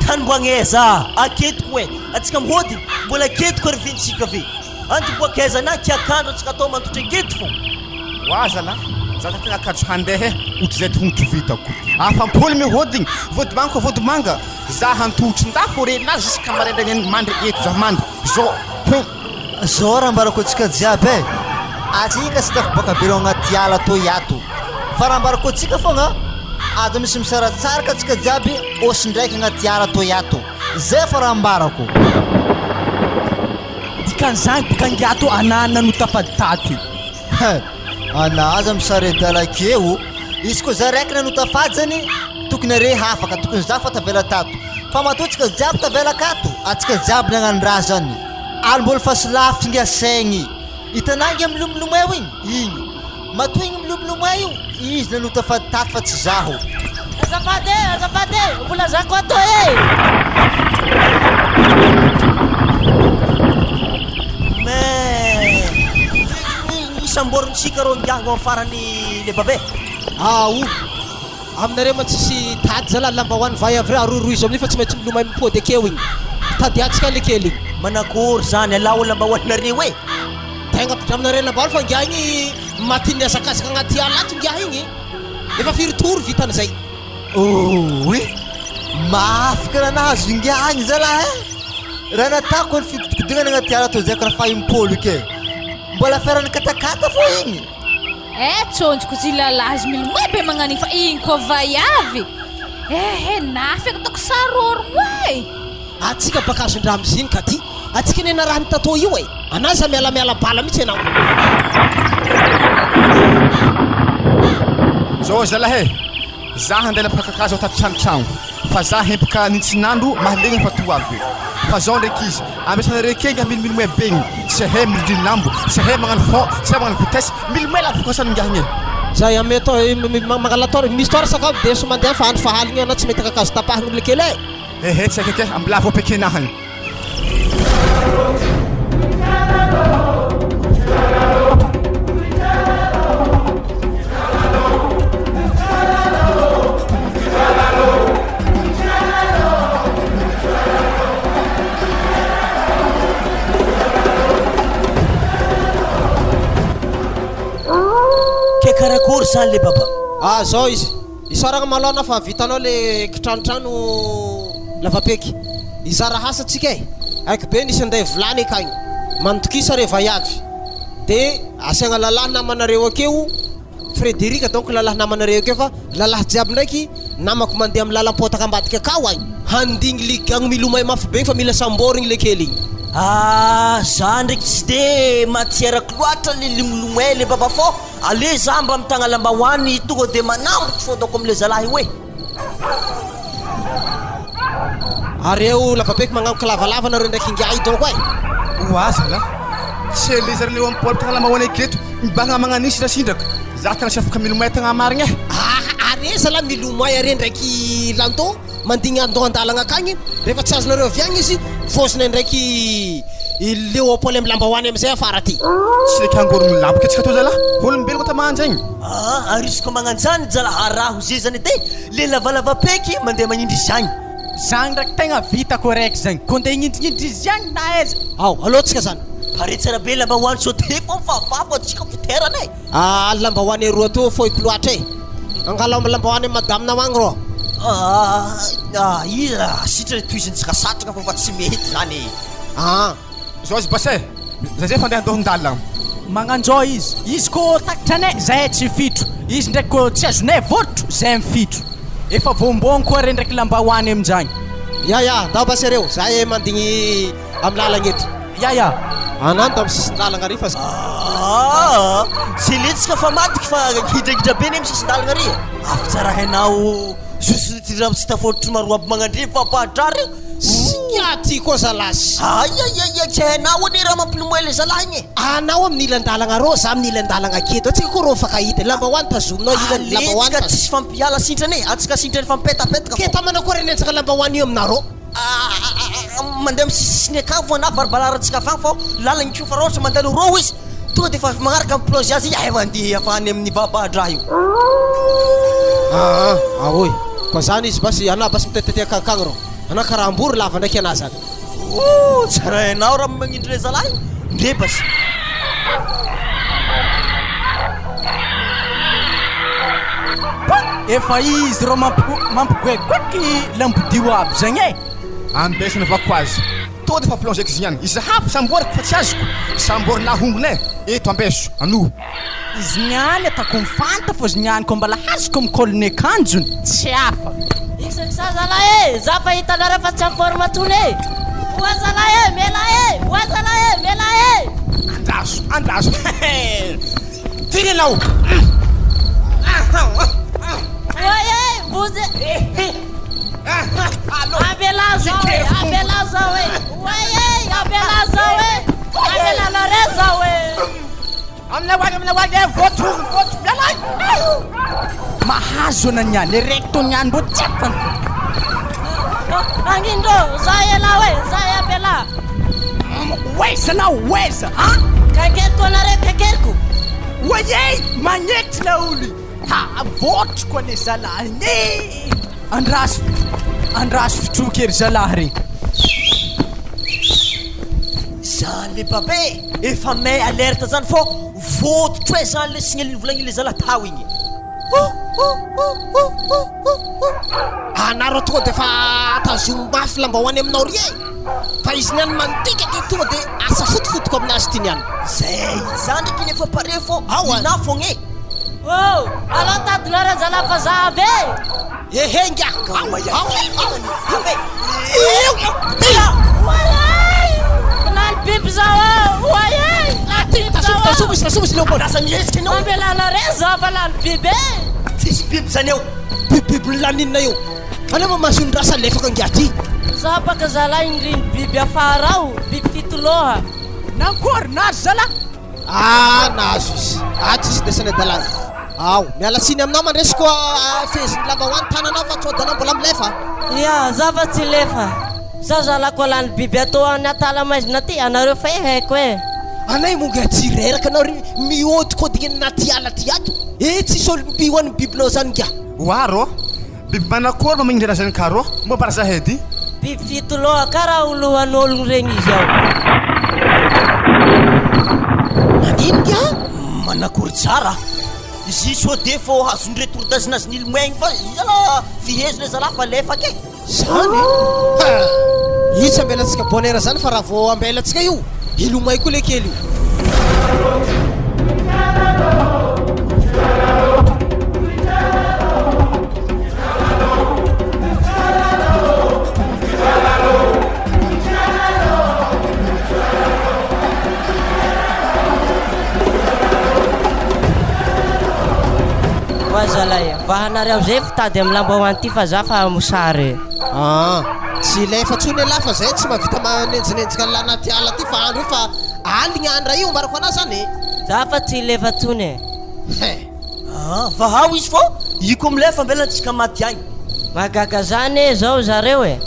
Speaker 7: tany mboagneza aketiko e atsika mihodigny mbola aketiko ary vintsika ve antiboakeza na kiakandro atsika atao mantotra aketo fo
Speaker 6: oazala za tena akajo handeha ohatry zay tongotro vitako afampoly mihodigny vodimanga za hantotry ndafo renazy jusqu'à maraindragny mandry eto za mandry
Speaker 1: zao raha ambarako atsika jiaby e atsika sy tafiboaka velao agnaty ala to iato fa raha ambarako atsika fogna aza misy misaratsaraka atsika jiaby osy ndraiky agnaty ala to iato zay fa raha ambarako
Speaker 2: dikan'izany bokangiato anana no tafaditaty
Speaker 1: anaza misaredalakeo izy koa za raiky nanotafady zany tokony are hafaka tokony za fa tavela tato fa matoa tsika jiaby tavela kato atsika jiaby nagnano zany alombola fa sy lavitry ngia saigny hitanangy milomiloma eo igny matoa igny milomiloma io izy nanotafady tato fa tsy zaho
Speaker 2: azafady mbola zako ato e
Speaker 7: isamborontsika ro ngiango farany le babe
Speaker 4: aminareo ma tsisy tady zala lamba hoany vai avy reo aroiroy izy amin'io fa tsy maintsy milomay mipody akeo igny tady atsika le kely igny
Speaker 7: manakory zany alao olo lamba hoaninareo e
Speaker 4: tegna aminareo lamba hoany fa ngia igny matiny azakazaka agnaty ala ato ngia igny efa firy toro vitan'izay
Speaker 1: oui maafaka raha nahazo ngia agny zala e raha natako ny fitodikodinana agnaty ala to zay karaha fa impolo ke mbola ferany katakata fo igny
Speaker 5: tsonjoko zy lalazy milimoe be magnano fa igny koa vaiavy nafy akatako sarorogno e
Speaker 4: atsika bakazon-draha amiziny ka ty atsika nena raha nitatô io e anaza mialamiala bala mihitsy anao
Speaker 6: zao zalahy za handela pakakazo tato tranotrano fa za hempaka nitsinandro mahalegny fa to aby fa zao ndraiky izy ambesanare kenga milimilimoe begny tsy hay milindriny lambo tsy hay magnano fond tsy hay magnano vitesse milimoe lavokasany ngahigny
Speaker 4: zay ame atao mangalator misy toara sakafo de so mandeha fa andro fahaligny ana tsy mety kakazo tapahagny le kely e
Speaker 6: tsaka ke ambilavo apekenahany
Speaker 7: ke karakory zany le baba
Speaker 4: zao izy isaragna malona fa vitanao le kitranotrano lavapeky izara hasatsika e aiky be nisy anday volany akagny manotokisa re vaiavy de asiagna lalahy namanareo akeo Frédéric donc lalahy namanareo akeo fa lalahy jiaby ndraiky namako mandeha amin'ny lalam-potaka ambadika akao agny handigny ligagny milomay mafy be fa mila samborigny le kely igny
Speaker 7: za ndraiky tsy de matiérako loatra le limolomay le baba fô ale za mba mitagna lambahoany tonga de manambotry fô ataoko amile zalahy hoe
Speaker 4: areo lavapeky magnamoka lavalava nareo ndraiky ingiay donc ay
Speaker 6: oaza la tsy elezary leo am'pôly tagna lambahoany aketo mibagna magnanisy rasindraka za tagna sy afaka milomay tagna marigny
Speaker 4: are zala milomay are ndraiky lanto mandigny andao andalagna akagny rehefa tsy azonareo avy agny izy fôsiny ndraiky leo apôly amy lambahoany amizay afara ty
Speaker 6: tsy leky angorony laboka atsika to zala olombeloko ta manjaigny
Speaker 7: arisiko magnanjany zalaha raho zay zany edy le lavalavapeky mandeha magnindry zagny
Speaker 8: zagny ndraiky tegna vitako raiky zagny ko ndeha ignindrignindry izy agny na aiza
Speaker 4: alohatsika zany
Speaker 7: pare tsara be lambahoany so te fô mifavafo atsika fiterana e
Speaker 4: lambahoany aroa to foiko loatra e angala amy lambahoany amy madame namagny ro
Speaker 7: iza sitra le toizintsika satraka fa tsy mety zany
Speaker 6: zao izy basay zay fandeha andohon-dalagna
Speaker 8: magnanjao izy ko takitranay zay tsy fitro izy ndraiky ko tsy azonay votro zay mifitro efa vombogny koa re ndraiky lambahoany aminjagny
Speaker 4: ya da basy areo za e mandigny amy lalagna eto
Speaker 8: ya
Speaker 4: anando amy sisin-dalagna ary fa
Speaker 7: tsy letsika fa matiky fa hidrahidra be ny amy sisin-dalagna ary afa tsara hainao jusitiraha tsy tafototry maro aby magnandre fa pahatrary
Speaker 4: ty koa zalasy
Speaker 7: aiaiaia tsy hainao ane raha mampilomoe le zalahy igny
Speaker 4: anao amin'ny ilan-dalagna ro za amin'ny ilan-dalagna aketo atsika koa ro fakahita lambahoany tazoninao
Speaker 7: lambahoany tsisy fampiala sintrany atsika sintrany fampetapetaka
Speaker 4: ke tamana koa renetsaka lambahoany io aminarô
Speaker 7: mandeha misisisiny akagny fo na baribalaratsika afagny fô lalagny tso fa raha ohatra mandeha ro izy tonga de fa magnaraka amy projet azy ay mandeha afahany amin'ny vabadraha io
Speaker 4: oy koa zany izy basy ana basy miteteteaka akagny ro ana karambory lava ndraiky ana zany
Speaker 7: tsara hainao raha magnindry le zalahy ndre basy
Speaker 8: efa izy ro mampigoegoeky lambodio aby zagny e
Speaker 6: ambesana vako azy to de fa plonge eky zignany izy hapy samborako fa tsy azoko sambory nahombonay eto ambeso ano
Speaker 8: izy niany atako mifanta fô izy niany ko mbala hazoko mikolony akanjony tsy afa
Speaker 9: Sa zalahy za fahitanareo fa tsy aformatony e oa zalahy mela e
Speaker 6: andraso tignanao
Speaker 9: oye buze abela zao e oye abela zao e abela loreza we
Speaker 8: amina wage voto belay mahazo na niany erecto niany mbo tiapany
Speaker 9: angindo zaya bela
Speaker 8: weza
Speaker 9: kagetko anare kagetko
Speaker 8: oye magnety la olo voto koa le zalahy ne andraso fitroky ery zalahy regny
Speaker 7: zany le babe efa may alerte zany fô vototro e zany le signaliny volagny le zalahy tao igny
Speaker 4: anaro tonga de fa tazomy mafy lambahoany aminao ry e fa izy niany mantika ty tonga de asa fotofotoko aminazy ty niany
Speaker 7: zay zany ndraiky iny efa pare fô na fogna e
Speaker 9: alo tadilore zalahy fa za ave
Speaker 4: ehenga
Speaker 9: nany biby zao
Speaker 4: tasomosy leopold
Speaker 7: asa mihesiky anao
Speaker 9: ambela loreza fa lany biby
Speaker 7: tsisy biby zany eo
Speaker 4: biby laninna io anao mamasony rasa lefaka angiaty
Speaker 9: za baka zalahy indriny biby afara ao biby fitoloha
Speaker 8: nankory nazo zalahy
Speaker 4: nazo izy tsisy desana dalazy ao miala tsiny aminao mandresy koa feziny lambahoany tananao fa tsodanao mbola milefa
Speaker 9: Ya, zava tsy lefa. Za zalako alany biby atao any atala-maizina ty, anareo fa haiko e.
Speaker 4: anay monga tsy reraka anao ry mihodikodigny naty ala ty ato tsisy olo mioany bibinao zany nga
Speaker 6: Waro, biby manakory ma magnindrena zany karo? Mbo para zahedy?
Speaker 9: Biby fito loha karaha olohan'ologno regny izy ao.
Speaker 4: manino nga
Speaker 7: manakory tsara izy so de fô azony retourdazinazy nilmoegny fa izala fihezina zala fa lefa ke
Speaker 4: zany itsy ambelatsika bonera zany fa raha vao ambelatsika io ilomay koa le kely io
Speaker 9: Zalahy, vahanareo amizay fitady amin'ny lambahoany ty fa za fa mosary.
Speaker 4: tsy lefa tsony ala fa zay tsy mahavita manenjinenjika lanaty ala ty fa andro io fa aligny andra io mbarako anao zany
Speaker 9: Za fa tsy lefa tsony
Speaker 7: vahao izy fô iko milefa ambelantsika maty agny
Speaker 9: magaga zany zao zareo e.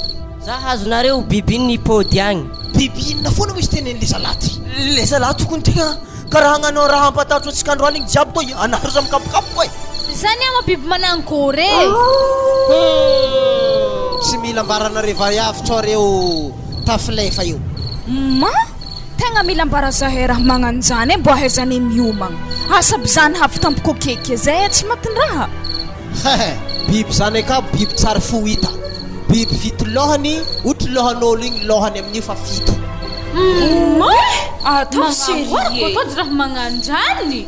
Speaker 9: Za hazonareo biby ny pôdy agny.
Speaker 4: biby inona foana misy tenen'le zalahy ty
Speaker 7: le zalahy tokony tegna karaha hagnanao raha ampatatro antsika androany igny jiaby toy anaro za mikapokapo koe
Speaker 5: zany ama biby manankory
Speaker 4: tsy mila ambaranareo avitra reo tafilefa io
Speaker 3: ma tegna mila ambara zahay raha magnanjany mbo ahaizany miomagna asaby zany havitampoka keky zay tsy matindraha
Speaker 4: biby zany ka biby tsara fohita biby fito lohany otry lohan'olo igny lohany amin'io fa fito
Speaker 3: atao sérieux
Speaker 5: raha magnanjany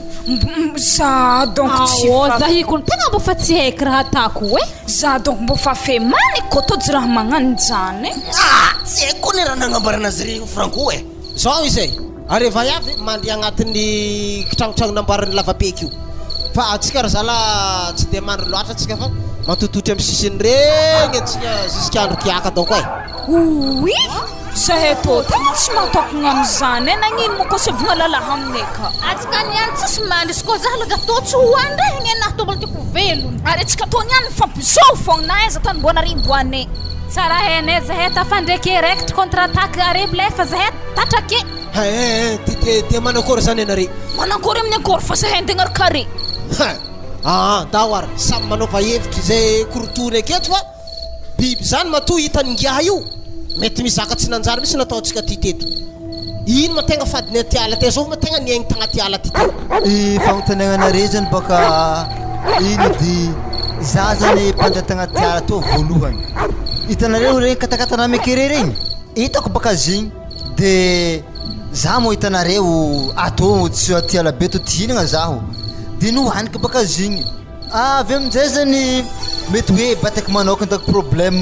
Speaker 3: za donc tsy
Speaker 5: za hikony tegna mbo fa tsy haiko raha atako e
Speaker 3: za donc mbo fa femany kôtody raha magnano zany
Speaker 7: tsy haiko ny raha nagnambaranazy regny franco e
Speaker 4: zao izay areva avy mandeha agnatin'ny kitranotrano namboarany lavabeky io fa atsika raha zala tsy de mandro loatra atsika fa matototry amin'ny sisiny regny atsika ziskandro kiaka donc e
Speaker 3: oui zahay tô tegna tsy matokagna am'zany e nagnino moko sevagna lalaha aminay ka
Speaker 5: atsika niany tsisy mandry izy koa za laga tô tsy hoandregny anahy tô mbola tiako velony
Speaker 3: ary atsika tô niany fampizoho fogna na aiza tany mbona rimboanay
Speaker 5: tsara hainay zahay tafandraiky direct contre attaque are milefa zahay tatrake
Speaker 4: de manakory zany anare
Speaker 3: manakory amin'ny akory fa zahay antegna arkare
Speaker 4: dawar samy manova hevitry zay korotony aketo fa biby zany matoa hitany ngiaha io mety mizaka tsy nanjary misy nataontsika ty teto ino ma tegna fadiny aty ala ty zao ma tegna niaigny tagnaty ala ty ty
Speaker 1: fagnontaniagnanare zany baka ino di za zany mpandeha tagnaty ala tô voalohany hitanareo regny katakatana mekere regny hitako baka zigny de za mo hitanareo atô tsy aty ala be to tihinagna zaho de nohanika baka zigny avy amin'izay zany mety hoe bataky manokana dako problème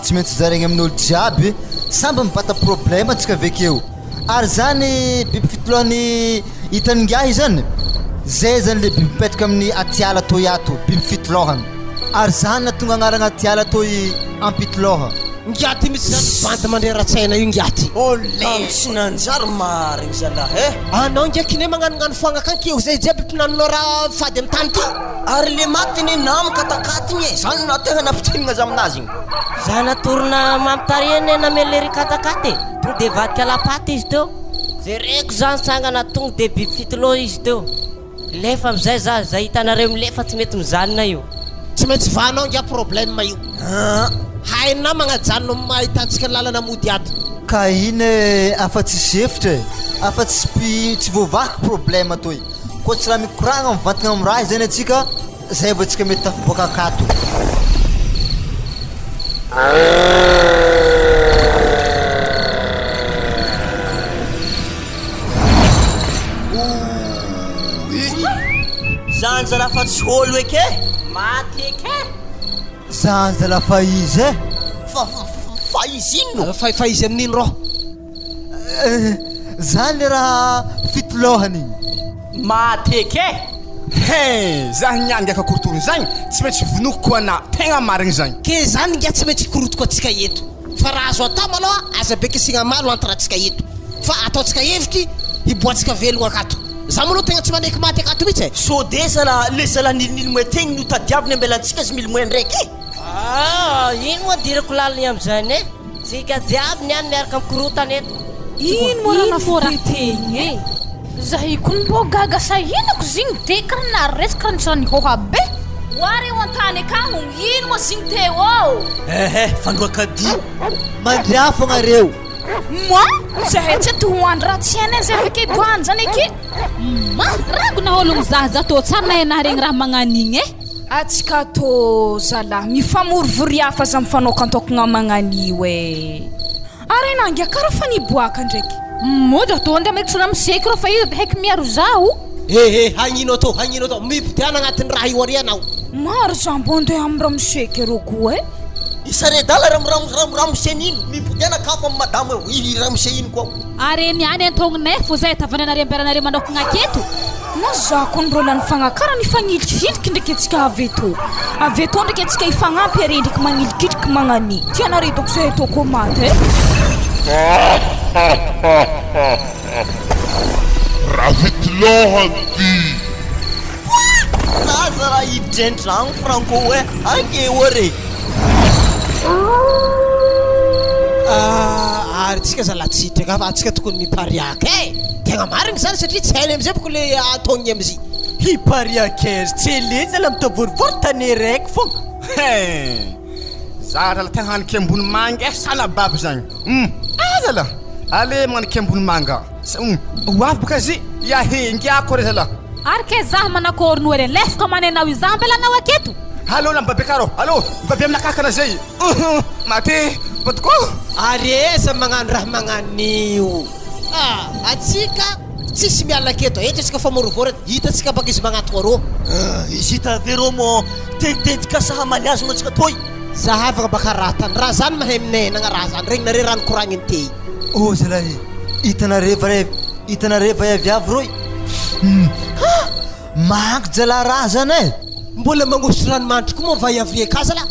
Speaker 1: tsy maintsy zaregny amin'olo jiaby samby mibata problème atsika avekeo ary zany biby fitolohany hitaningah zany zay zany le biby mipetraka amin'ny atiala toy ato biby fitolohany ary zany natonga agnarana atiala toy ampitoloha
Speaker 4: ngiaty misy zany bande mandreratsaina io ngiaty
Speaker 7: tsy nanjary marigny zalahy
Speaker 4: anao ngiaky ne magnanognano foagna kankeo zay jiaby mpinanonao raha fady amin'ny tany ty
Speaker 7: ary le matiny namo katakatiny e zany na tegna napitinagna za aminazy igny
Speaker 9: Za natorona mampitariany nameleri katakaty tonga de vadika lapaty izy teo zay reko zany sangana tonga de biby fitoloha izy teo lefa amizay za hitanareo milefa tsy mety mijanona io
Speaker 4: tsy maintsy vanao ngia problème io haina magnajanona mahitantsika lalana mody ato
Speaker 1: ka iny afa-tsy zefitra afa-tsy tsy voavaky problème toy koa tsy raha mikoragna mivantagna amin'ny raha zany atsika zay vao tsika mety tafiboaka akato
Speaker 7: zany zala fa tsy olo eke maty eke
Speaker 1: zany zala fa izy
Speaker 7: fa izy ino
Speaker 4: fa izy amin'ino roho
Speaker 1: zany le raha fitolohany
Speaker 8: maty eke
Speaker 6: zah niany ngaka korotony zagny tsy maintsy vonoko koa na tegna marigny zagny
Speaker 4: ke zany ngia tsy maintsy korotoko atsika eto fa raha azo atao maloha aza beky signa malo antara atsika eto fa ataotsika hevitry hiboatsika velogna akato za moa tegna tsy maneky maty akato mihitsy e.
Speaker 7: so de zala le zala nilimoe tegny no tadiaviny ambelantsika zy milimoe ndraiky
Speaker 9: ino moa dirako laliny am'zany e tsika jiaby niany miaraka amikorotany eto
Speaker 3: ino moa rahafotegny e zahay ko mbo gaga sahinako zigny te karaha naresaka nisara nihoha be oary eo an-tany akaho ino moa zigny teo ao
Speaker 7: fandroakady
Speaker 1: mandria fognareo
Speaker 3: moi zahay tsy tohoandry raha tsy hainay zay avake boany zany ake
Speaker 5: ma rago nahologno za tô tsara na hainah regny raha magnanigny e
Speaker 3: atsika tô zalahy mifamorivory hafa za mifanokantokagna magnanio e ary nangia karaha fa niboaka ndraiky
Speaker 5: moja tô andeha maikitra miseky rô fa izy de haiky miaro zaho
Speaker 4: hagnino tô mipidiana agnatin'ny raha io ary anao
Speaker 3: maro za mbo andeha amin'ny raha miseky arô koa e
Speaker 7: isaredala ramoramosenino mipodiana kafa amin'ny madamo io ramose ino koa
Speaker 5: are niany antognonay fô zay tavananare amberanare manokagna aketo
Speaker 3: na za ko nirolany fagnakara nifagnilikiiliky ndraiky atsika avy eto ndraiky atsika ifagnampy are ndraiky magnilikiiliky magnani tianare toko zahay toko maty
Speaker 10: Ravitlohan ty
Speaker 7: laza raha hidrendragno franco hoe ange ore
Speaker 4: ary tsika zalatsitraka fa atsika tokony mipariaka e tegna marigny zany satria tsy hainy amizay boko le atogny amizay
Speaker 8: hipariakaizy tsy le zala mitavorivory tany raiky fogna
Speaker 6: za zala tegna haniky ambony manga salababo zany zala ale magnaniky ambony manga oavy boka zy yahengy ako re zala
Speaker 5: ary ke zaho manakôry noere lefaka manenao iza ambelanao aketo
Speaker 6: allo lambabe karo allo babe aminakakana zay maty batoko
Speaker 4: ary eza magnano raha magnanio atsika tsisy miala aketo eto atsika fa morovory hitatsika baka izy magnatoko arô
Speaker 7: izy hita verô mo tetitetika saha maliazogno atsika toy
Speaker 4: zahavaka baka ratany raha zany mahay minenagna raha zany regny nare rano koragniny tey
Speaker 1: zalahy hitanare vaiavy avy roy manko jala raha zany e
Speaker 4: mbola magnosy ranomanitry koa moa vaiavy eka zala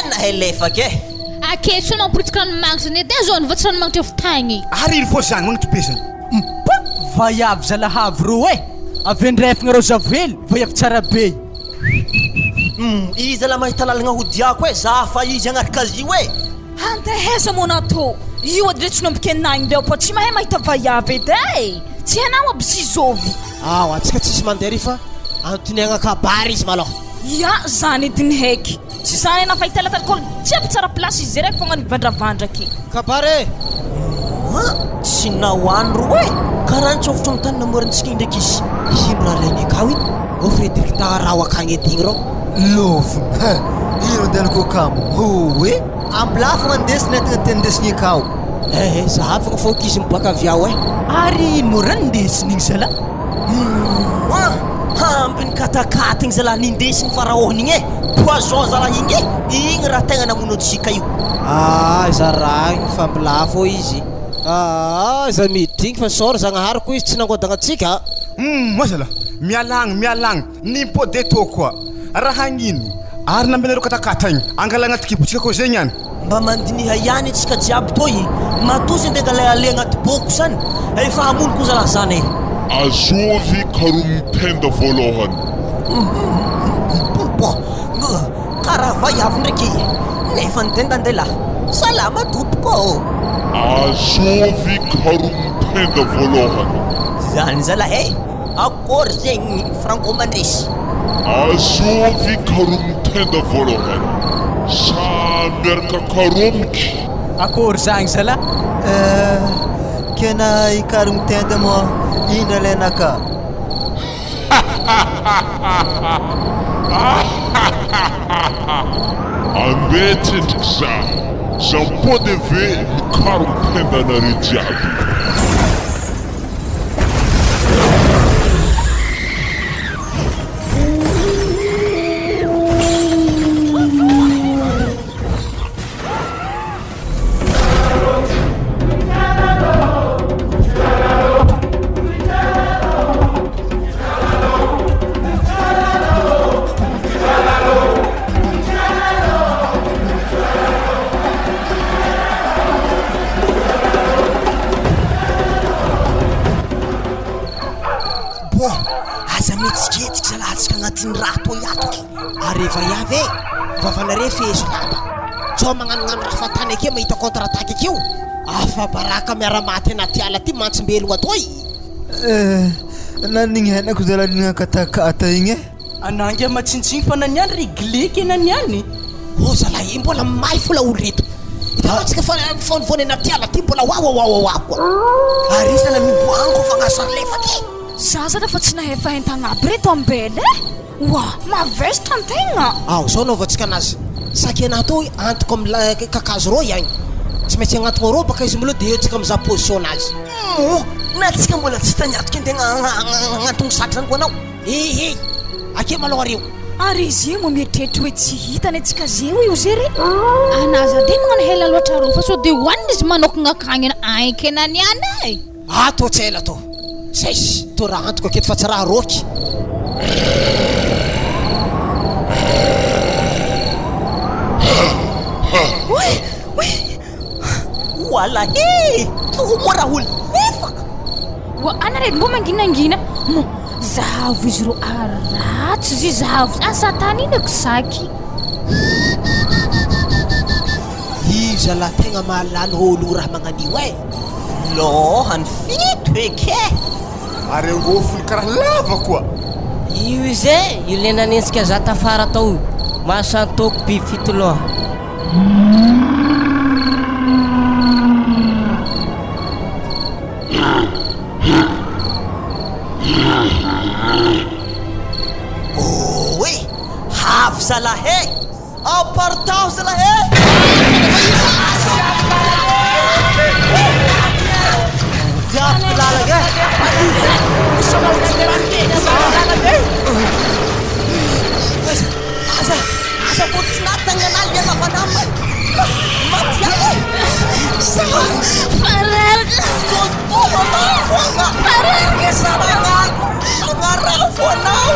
Speaker 7: nahay lefaka e
Speaker 5: akeso mamporitsika ranomagnitry zany edy zao nivatsy ranomagnitry avy tagny
Speaker 6: ary ino fô zany magnitry be zany
Speaker 8: vaiavy zalahavy ro e avy andrefagna rô zavely vaiavy tsara be
Speaker 7: izy ala mahita lalagna hodiako e za fa izy agnatika zy io e
Speaker 3: anteheza mona tô io ady retsy nombikenagny ndreo po tsy mahay mahita vaiavy edy e tsy hainao aby zizovy
Speaker 4: atsika tsisy mandeha ry fa antoniagna kabary izy maloha
Speaker 3: ya zany ediny haiky tsy zany ena fahita latalikoly jiaby tsara plasy izy raiky fogna nivandravandraky
Speaker 4: kabary
Speaker 7: tsy nahoandro e karaha nitsofotro amin'ny tany namorantsika iny ndraiky izy
Speaker 4: ino raha lainy akao iny o fredrik taaraho akagny edigny rô
Speaker 1: lofo ino andehanako kamo hoe ambilafogna andesiny tegna tendesiny akao
Speaker 4: zahavaka fôka izy miboaka avy ao e
Speaker 8: ary ino mora nindesiny igny zala
Speaker 7: hambiny katakata igny zala nindesiny faraôny igny e poison zala igny igny raha tegna namono atsika io
Speaker 4: iza raha igny fambila fô izy iza midrigny fa sôra zagnahariko izy tsy nangodagna atsika
Speaker 6: moa zala mialagna nimpode tô koa raha gnino ary nambenareo katakata igny angalagna anaty kibotsika koa zegny any
Speaker 7: mba mandiniha ihany atsika jiaby toy matozy nde angala ale agnaty boko zany efa hamonoko zala zany e
Speaker 10: azovy karo mitenda voalohany
Speaker 7: karaha vaiavy ndraiky nefa nitenda andela salama tompoko
Speaker 10: azovy karo mitenda voalohany
Speaker 7: zany zala akory zegny franco mandresy
Speaker 10: azovy karo mitenda voalohany sa miaraka karomiky
Speaker 8: akory zagny zala
Speaker 1: kena ikary mitenda moa indra lenaka
Speaker 10: ambetsendriky za mipody ve mikaro mitenda anare jiaby
Speaker 7: sy ny raha toy atoky.
Speaker 4: Areva iavy e vavanare fezo lamba tsao magnanognano raha fatany ake mahita contre-attaque akeo afa baraka miaramaty anaty ala ty mantsimbelogna atoy.
Speaker 1: nanigny henako zala nigna katakata igny
Speaker 8: anangy matsintsiny fa naniany rigliky naniany.
Speaker 4: O zalahy mbola may fola olo reto itatsika fonivony anaty ala ty mbola wawawawawa koa
Speaker 7: Arisana miboango fagnasary lefaky.
Speaker 3: Zazana fa tsy nahefa entagna aby reto ambele wa mavestra antegna.
Speaker 4: ao zao naovantsika anazy saky anato antoko amla kakazo ro ihany tsy maintsy agnatogna ro baka izy maloha de etsika miza position anazy.
Speaker 7: Na tsika mbola tsy taniatoky antegna agnatony saky zany koa anao.
Speaker 4: Ehe ake malôha reo
Speaker 3: Ary izy mo mieritreritra hoe tsy hitany antsika zeo io zery.
Speaker 5: anazy ade magnano hela loatra rô fa so de hoanina izy manokagna akagny aike naniana e.
Speaker 4: ato tsela to zay izy to raha antoko aketo fa tsy raha roky.
Speaker 7: Walahi tumora hul mefaka
Speaker 5: wa anaredy mbo manginangina mo zahavo izy ro aratsy zy zahavo asatany inako saky
Speaker 4: iza la tegna mahalany olo raha magnanio e
Speaker 7: lohany fito eke
Speaker 6: ary angofony karaha lava koa
Speaker 9: io izy io le nanentsika za tafara tao mahasantoko biby fito loha.
Speaker 7: Oe hav zalahe apartao zalahe jaf lalaga asa fotsinatanna nalya lafanama matiae
Speaker 5: fararga
Speaker 7: fararga saranga angarafonao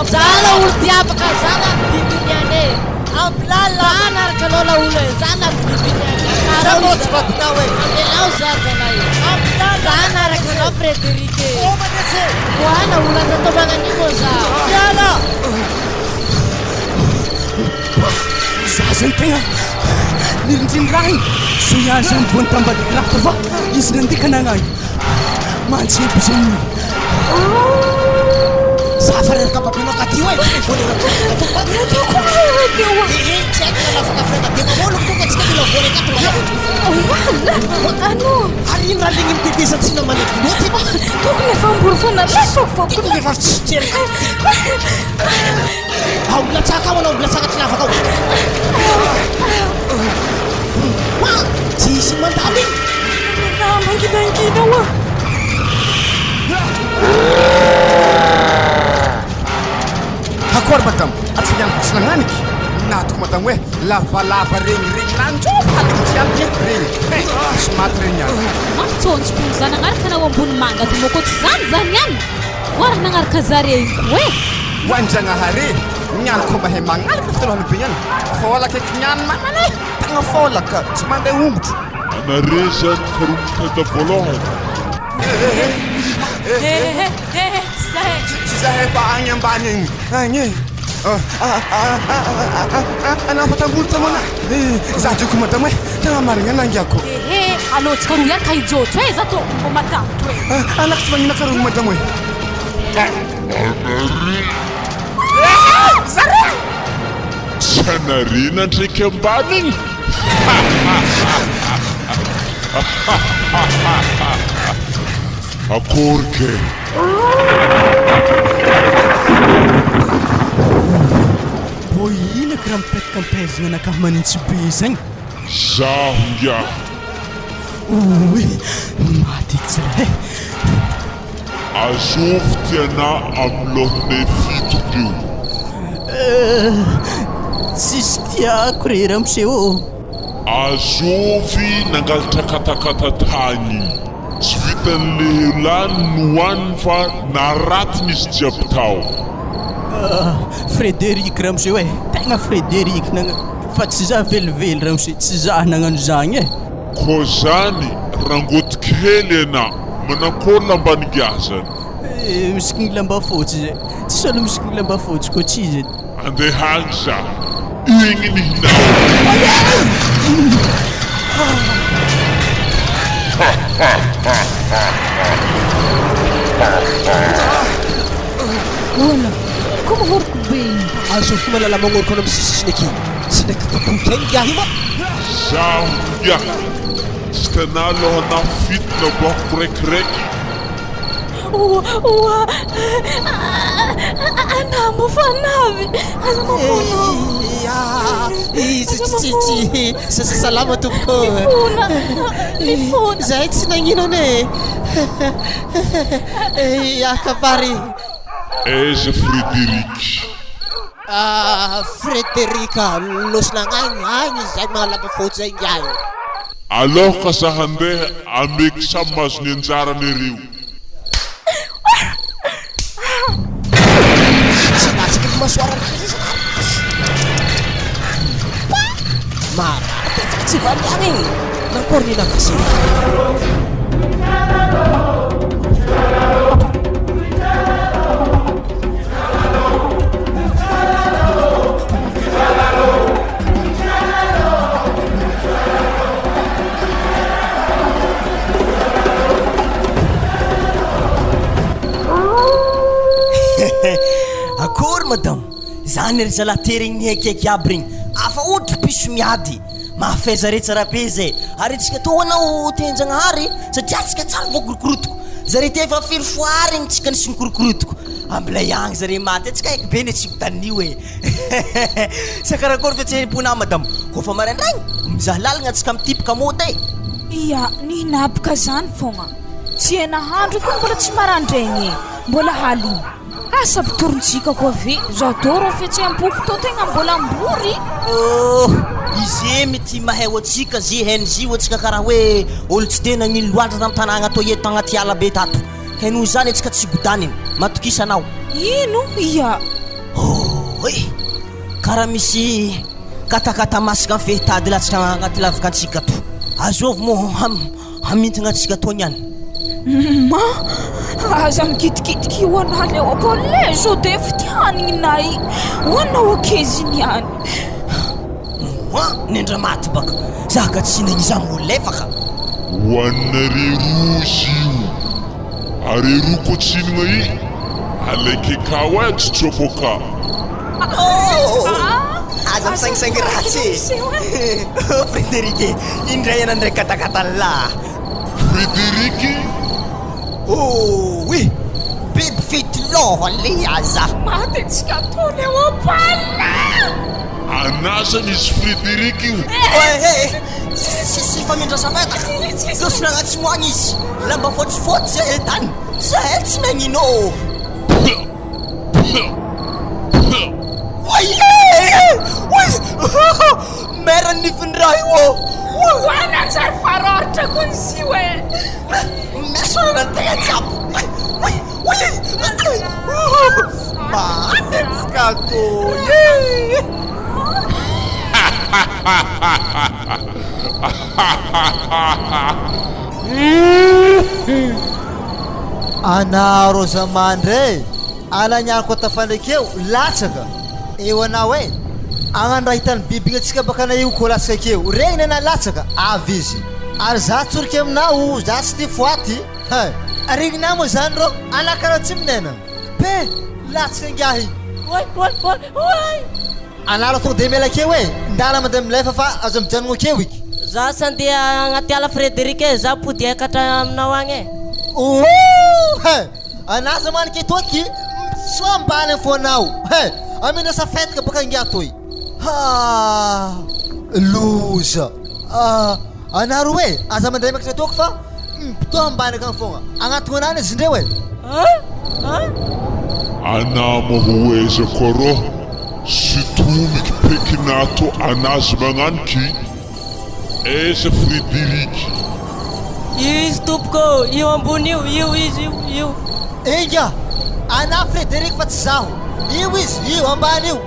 Speaker 9: Zala ultiapa zala bibinyane amlala anarka lola ule zala bibinyane
Speaker 7: Zalo tsfatnawe
Speaker 9: ambelau zala nayo amlala anarka no Frederike wana ula tatomanga nimo za
Speaker 7: yala
Speaker 8: Zazany tegna nirindrindrany so ihany zany voany tambadiky raha fa izy nandika nagnany mantsepy zany
Speaker 4: safareraka papinao katio e
Speaker 3: Ano
Speaker 4: ary ino raha legny mitetesantsina maneky loty
Speaker 3: tokony efa ambory foana
Speaker 4: tokony efa tsitsery ao mbola tsaka ao anao mbola tsaka ty lavaka ao tsisy mandalo iny
Speaker 3: manginangina oa
Speaker 6: akory madamo atsika ihany kotsy nagnaniky natoko madamo hoe lavalava regny nanjofa halagny aby regny sy maty regny any
Speaker 5: matsontsoko za nagnaraka anao ambony manga ty moko tsy zany zany ihany voara nagnaraka zare hoe
Speaker 6: hoanjanahare niany koa mahay magnalaka fitolohany be ihany fa olakaiky niany manana tagna folaka tsy mandeha ombotro
Speaker 10: anare zany karomotenda voalohany
Speaker 6: tsy zahay fa agny ambany agny anafatambolo tamana za dioko madamo hoe tagna marigny anangiako
Speaker 5: alotsika ro ihany ka ijotso e za to mbo matato e
Speaker 6: alaka tsy magnina karogny madamo hoe
Speaker 10: tsy anarina ndraiky ambany igny akory ke
Speaker 8: mbo ina karaha mipetaka ampezagna anakahy manintsy be zagny
Speaker 10: zaho ngia
Speaker 8: oe maty tsara
Speaker 10: azovy tiana am'lohane fitoko io.
Speaker 8: Tsisy tiako rery amseho.
Speaker 10: Azovy nangalatra katakata tany. Tsy vitan'le lany nohaniny fa naratiny izy jiaby tao.
Speaker 8: Frédéric raha amseho e, tegna Frédéric fa tsy za velively raha amseho, tsy za nagnano zagny e.
Speaker 10: Koa zany rangoty kely ana manakôry lambany giazany.
Speaker 8: Misikiny lamba fotsy zay, tsy olo misikiny lamba fotsy koa tsy izy.
Speaker 10: Andeha hagny za, igny ny hinao.
Speaker 5: Wala, kung horko bing.
Speaker 4: Azovy malala magnôriko anao misisisiny aky. Tsy ndraiky totoky egny giahy ma.
Speaker 10: Zaho gia, tsy tana lohana fitina bako rekireky.
Speaker 3: Anamo fanavy aza mamono
Speaker 4: salama tompoko.
Speaker 3: Mifona
Speaker 4: Zahay tsy nagnino ane. Akabary.
Speaker 10: Aiza Frédéric?
Speaker 4: Frédérica losina agny zay magnalaba fotsy zay ngiahy.
Speaker 10: Alors ka za handeha ameky samy mahazo ny anjarany ereo.
Speaker 4: Tsy natsika masoara nazy mara tetsika tsy valiagny igny nakory nina Gasy.
Speaker 2: Akory madamo, zany ry zalaterigny haikaiky aby regny afa ohatra piso miady mahafaiza re tsara be zay ary tsika to anao tenjagnahary satria tsika tsara voakorokorontoko zare te efa firy foary igny tsika nisy nikorokorotoko ambilay agny zare maty tsika haiky be ne tsy vitanio e sakarakory fetseham-pona madamo kofa maraindraigny mizaha lalagna tsika mitipika mota e.
Speaker 3: Ia, ninapaka zany fogna. Tsy nahandro koa mbola tsy marandraigny mbola haliny. Asa pitorontsika koa ve zao doro fetseham-poko to tegna mbola ambory.
Speaker 2: Izy mety mahay oatsika zy hain'izy oatsika karaha hoe olo tsy tena niny loatra tamin'ny tanàgna to eto agnaty ala be tato hainao zany atsika tsy godaniny matokisanao.
Speaker 3: Ino? Ia.
Speaker 2: Karaha misy katakata masaka fehitady latsika agnaty lavaka antsika to azovy mo hamintagna atsika to niany.
Speaker 3: Ma, aza mikitikitiky io analy ao ako le zo de fitianigny nay hoanao akeziny any.
Speaker 2: Nendra maty baka za ka tsy nagn'iza molefaka
Speaker 10: Hoanare rozy io are ro kotsinagna i alaiky kao e tsy tsofoka.
Speaker 2: aza misangsangy ratsy Frédéric indray anandray katakatala.
Speaker 10: Frédéric?
Speaker 2: Oui, biby fitoloho le aza
Speaker 3: Maty tsika to le opala.
Speaker 10: Anasany izy Frédéric io?
Speaker 2: Sy famindrasa vataka losina agnaty moagny izy lamba fotsifotsy zay tany zahay tsy nagnino. Mera nifindray io
Speaker 3: Hoana tsary faroratra koa izy io e.
Speaker 2: mesona tegna jiaby matetsika to
Speaker 1: Anaro zamandre alanyako tafalekeo latsaka eo anao e agnano raha hitany bibigna atsika baka na io koa latsaka keo regny nena latsaka avy izy ary za tsoriky aminao za tsy ty foaty regninao moa zany ro anakaraha tsy minena be latsaka ngiahy anaro tonga de mela keo e ndala mandeha milefa fa azo mijanogno keo iky
Speaker 9: za sy andeha agnaty ala Frédéric e za pody akatra aminao agny e.
Speaker 1: anaza manike toky soambany ny fonao amina safetaka baka ngia toy loza anaro e aza mandeha makatra toky fa pito ambany akany fogna agnatoko anany izy ndreo e
Speaker 10: Anamo hoezako arô sy tomiky pekinato anazy magnaniky eza Frederiky.
Speaker 9: Io izy tompoko, io ambony io izy io.
Speaker 1: Inga, ana Frederiky fa tsy zaho. Io izy, io ambany io.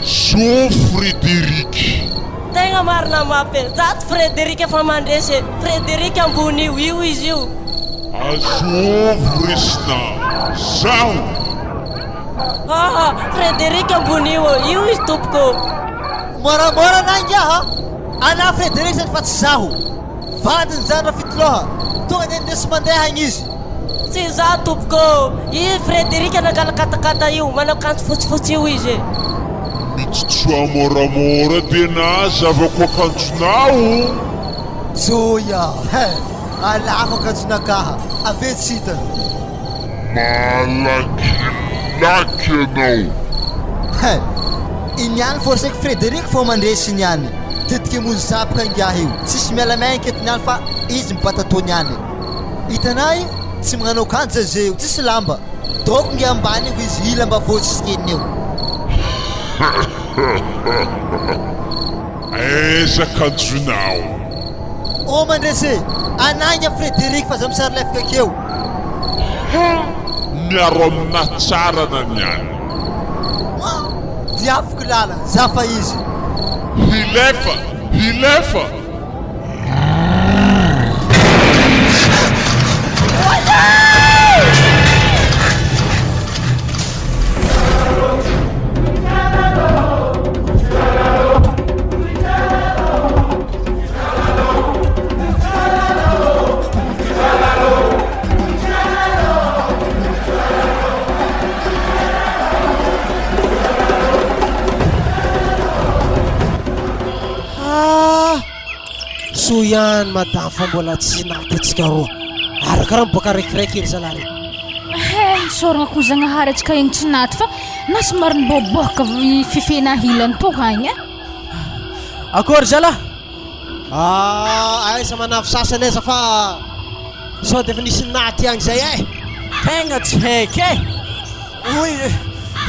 Speaker 10: So Frederiky.
Speaker 9: Tegna marina mapy. Zato Frederiky efa mandresy. Frederiky ambony io izy io.
Speaker 10: Azôvo resina zaho.
Speaker 9: Frederiky ambony io izy tompoko.
Speaker 1: Moramora nanga ha. Ana Frederiky zany fa tsy zaho. Vadiny zany raha fitoloha. Tonga dia ndesy mandeha igny izy.
Speaker 9: Tsy za tompoko. Io Frederiky anagala katakata io. Manao kanto fotsifotsy io izy.
Speaker 10: Mitsotsoa moramora dia na zavako akanjonao.
Speaker 1: Zoya, alako akanjonakaha. Ave tsy hitany.
Speaker 10: Malakilaky anao.
Speaker 1: Iniany forse que Frederiky fô mandresy niany. Tetika mony zapaka ingahy io. Tsisy miala mainky niany fa izy mipatato niany. Hitanay tsy magnano kanto zay io, tsisy lamba. Doko nge ambany io izy ila mba votsy skinny io.
Speaker 10: Eza kanjonao.
Speaker 1: O mandresy, ananga Frederiky fa zamsary lefaka keo.
Speaker 10: Miaro amina tsara na niany.
Speaker 1: Diafoko lala, zafa izy.
Speaker 10: Hilefa.
Speaker 4: So ihany madame fa mbola tsy naty atsika roa. Arakaraha miboaka raikiraiky ery zalahy.
Speaker 5: Soragna koa zagnahary atsika igny tsy naty fa na somary niboaboaka fifena hilany to hagny.
Speaker 4: Akory zalahy? Aiza manavy sasany aiza fa sao dia efa nisy naty agny zay e.
Speaker 2: Tegna tsy haiky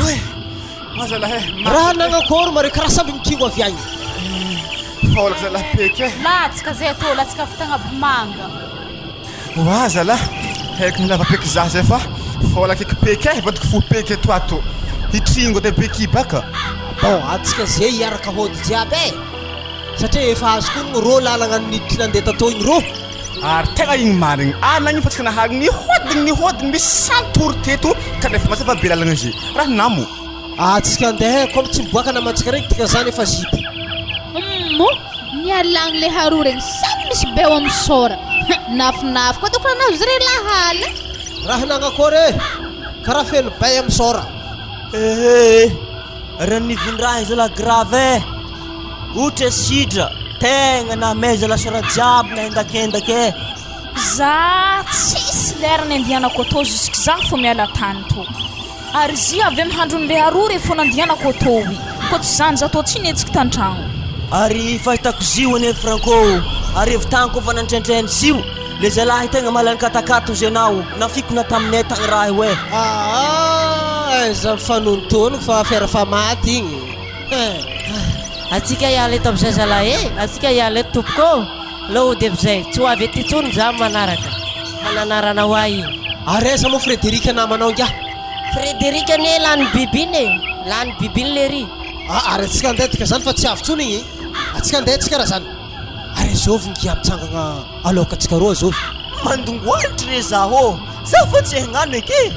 Speaker 6: Oy, mazalahy.
Speaker 4: Raha nagnakory mare karaha samby mikigo avy agny.
Speaker 6: Faolako zalahy peky.
Speaker 5: Latsika zay atô, latsika fitagna manga.
Speaker 6: Oa zalahy, haiko nilava peky za zay fa faolako eky peky badiko fo peky eto ato. Hitringo dia peky baka.
Speaker 4: Bon, atsika zay hiaraka hody jiaby e. Satria efa azo koa ny rô lalagna niditra nandeha tato igny rô.
Speaker 6: Ary tegna igny marigny. Nagny fa tsika nahagny nihodigny misy santory teto ka nefa masy efa be lalagna izy. Raha namo.
Speaker 4: Atsika andeha comme tsy miboaka namantsika regny tika zany efa zipo.
Speaker 5: Mo, nialagny le haroa regny samy misy beo amin'ny sora. Nafinafy koa tokony anazy re lahala.
Speaker 4: Raha nagnakory e, karaha feno bay amin'ny sora.
Speaker 2: Raha nivondraha zala grave. Ohatra sidra, tegna namay zala sora jiaby na endakendake.
Speaker 3: Za tsisy lerany andianako atô jusque za fô miala tany tô. Ary zy avy amin'ny handron'le aroa re fô nandianako atô io. Koa tsy zany za tô tsy netsika tantragno.
Speaker 2: Ary fahitako zio ane Franco. Ary evy tany koa fa nantrentreny zio. Le zalahy tegna malany katakato izy anao. Nafiko na taminay tagny raha io e.
Speaker 4: Aiza mifanontono fa affaire fa maty igny.
Speaker 9: Atsika hiala eto amizay zalahy e. Atsika hiala eto tompoko. Lody amizay. Tsy ho avy ety tsony za manaraka. Mananarana hoa igny.
Speaker 4: Ary aiza moa Frederiky namanao ngia?
Speaker 9: Frederiky ane lany bibiny e. Lany bibiny le ry.
Speaker 4: Ary atsika andeha tika zany fa tsy avy tsony igny. Atsika andeha atsika raha zany. Ary zovy ngia mitsangagna aloka atsika roa zovy.
Speaker 2: Mandongoalitry re zaho. Za fa tsy hagnano eky.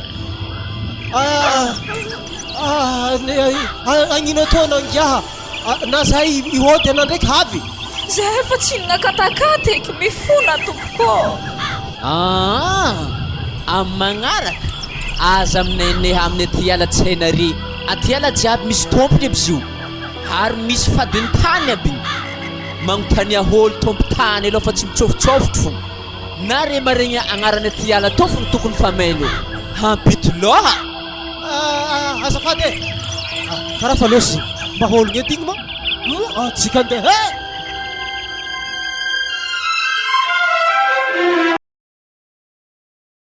Speaker 4: Agnino ataonao ngia? Na zahay ihody anao ndraiky havy.
Speaker 3: Zahay efa tsy nakatakata eky mifona tompoko.
Speaker 11: Amin'ny magnaraka aza aminay amin'ny aty ala tsy hainare. Aty ala jiaby misy tompony aby zio. Ary misy fadiny tany aby. Magnontany aholo tompo tany aloha fa tsy mitsofitsofotro fo. Na re maregny agnarany aty ala tô fo ny tokony famelo. Hampitoloha.
Speaker 4: Azafady e. Karaha fa losy mba hologny ety igny ma. Atsika andeha.